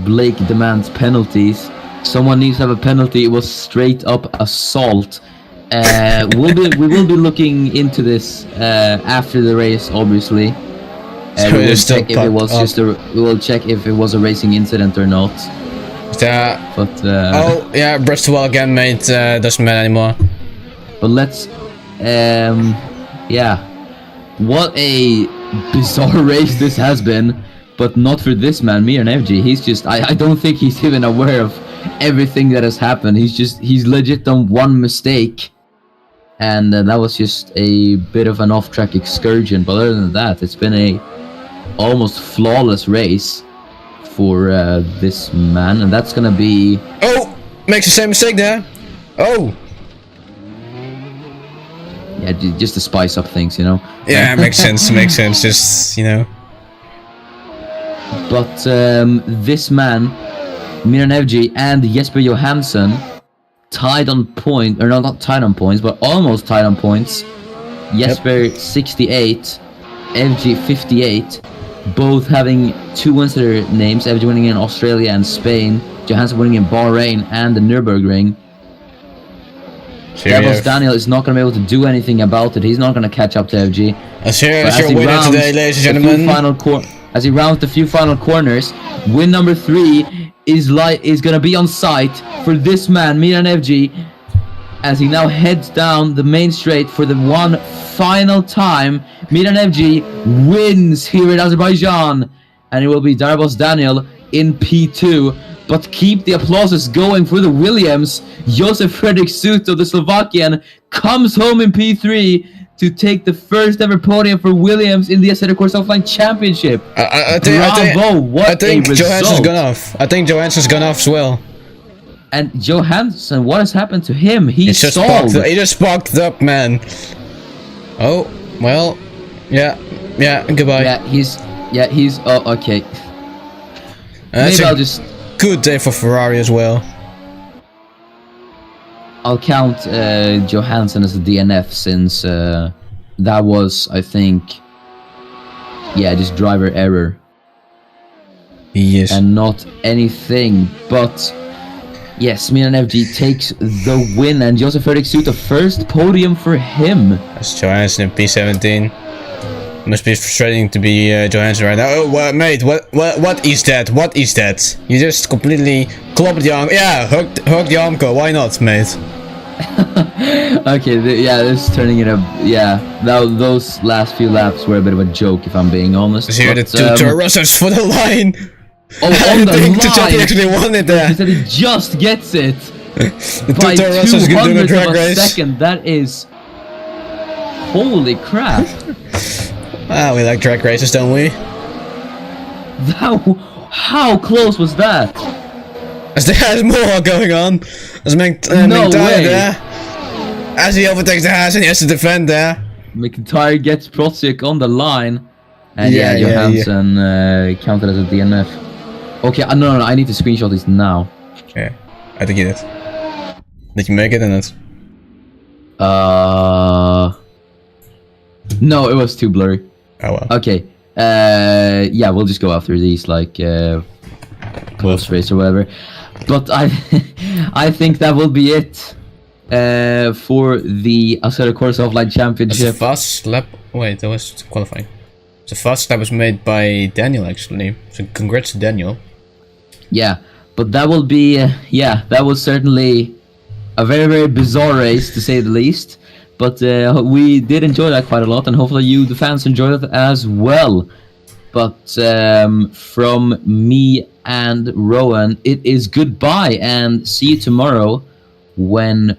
Blake demands penalties. Someone needs to have a penalty. It was straight up assault. We will be looking into this after the race, obviously. We will check if it was we will check if it was a racing incident or not. But oh yeah, Bristol again, mate. Doesn't matter anymore. But let's yeah, what a bizarre race this has been. But not for this man, Miran FG. He's just I don't think he's even aware of everything that has happened. He's legit done one mistake, and that was just a bit of an off-track excursion. But other than that, it's been a almost flawless race for this man, and that's gonna be. Oh, makes the same mistake there. Oh. Yeah, just to spice up things, you know. Yeah, makes sense. Makes sense. Just But this man, Miran FG and Jesper Johansson, tied on point, or not tied on points, but almost tied on points. Jesper 68, FG 58, both having 2 wins to their names. FG winning in Australia and Spain, Johansson winning in Bahrain and the Nürburgring. Devils Daniel is not going to be able to do anything about it. He's not going to catch up to FG. As your winner today, ladies and gentlemen. As he rounds the few final corners, win number 3 is gonna be on site for this man, Miran FG, as he now heads down the main straight for the one final time. Miran FG wins here in Azerbaijan, and it will be Darabos Daniel in P2. But keep the applauses going for the Williams. Josef Fredrik Suto, the Slovakian, comes home in P3 to take the first ever podium for Williams in the Assetto Corsa Offline Championship. I think Johansson's gone off. I think Johansson's gone off as well. And Johansson, what has happened to him? He stalled. He just sparked up, man. Oh, well, yeah, goodbye. Yeah, he's, oh, okay. Maybe I'll just... Good day for Ferrari as well. I'll count Johansson as a DNF since that was, I think, just driver error. Yes. And not anything. But yes, Miran FG takes the win, and Josef Fredrik Suto, first podium for him. That's Johansson in P17. Must be frustrating to be Johansson right now. Oh, mate, what is that? What is that? You just completely clobbered the arm. Yeah, hug the armco. Why not, mate? Okay, yeah, this is turning into those last few laps were a bit of a joke, if I'm being honest. Here the two Toro Rossos for the line. Oh, on the line! Tuchatti actually won it there. He said he just gets it The by two Toro Rossos can do the 200th drag of a race. second. That is holy crap! Ah, we like drag races, don't we? How close was that? There's more going on. There's No McIntyre way. there. As he overtakes the Haas and he has to defend there. McIntyre gets Protsic on the line, and Yeah, Johansson counted as a DNF. Okay, no, I need to screenshot this now. Yeah, I think you did. Did you make it in it? No, it was too blurry. Oh well. Okay, yeah, we'll just go after these, like, close race or whatever. But I think that will be it for the Assetto Corsa Offline It's Championship. a fast lap. Wait, that was qualifying. It's a fast lap was made by Daniel actually. So congrats to Daniel. Yeah, but that will be, that was certainly a very, very bizarre race, to say the least. But we did enjoy that quite a lot, and hopefully you, the fans, enjoyed it as well. But from me and Rowan, it is goodbye, and see you tomorrow when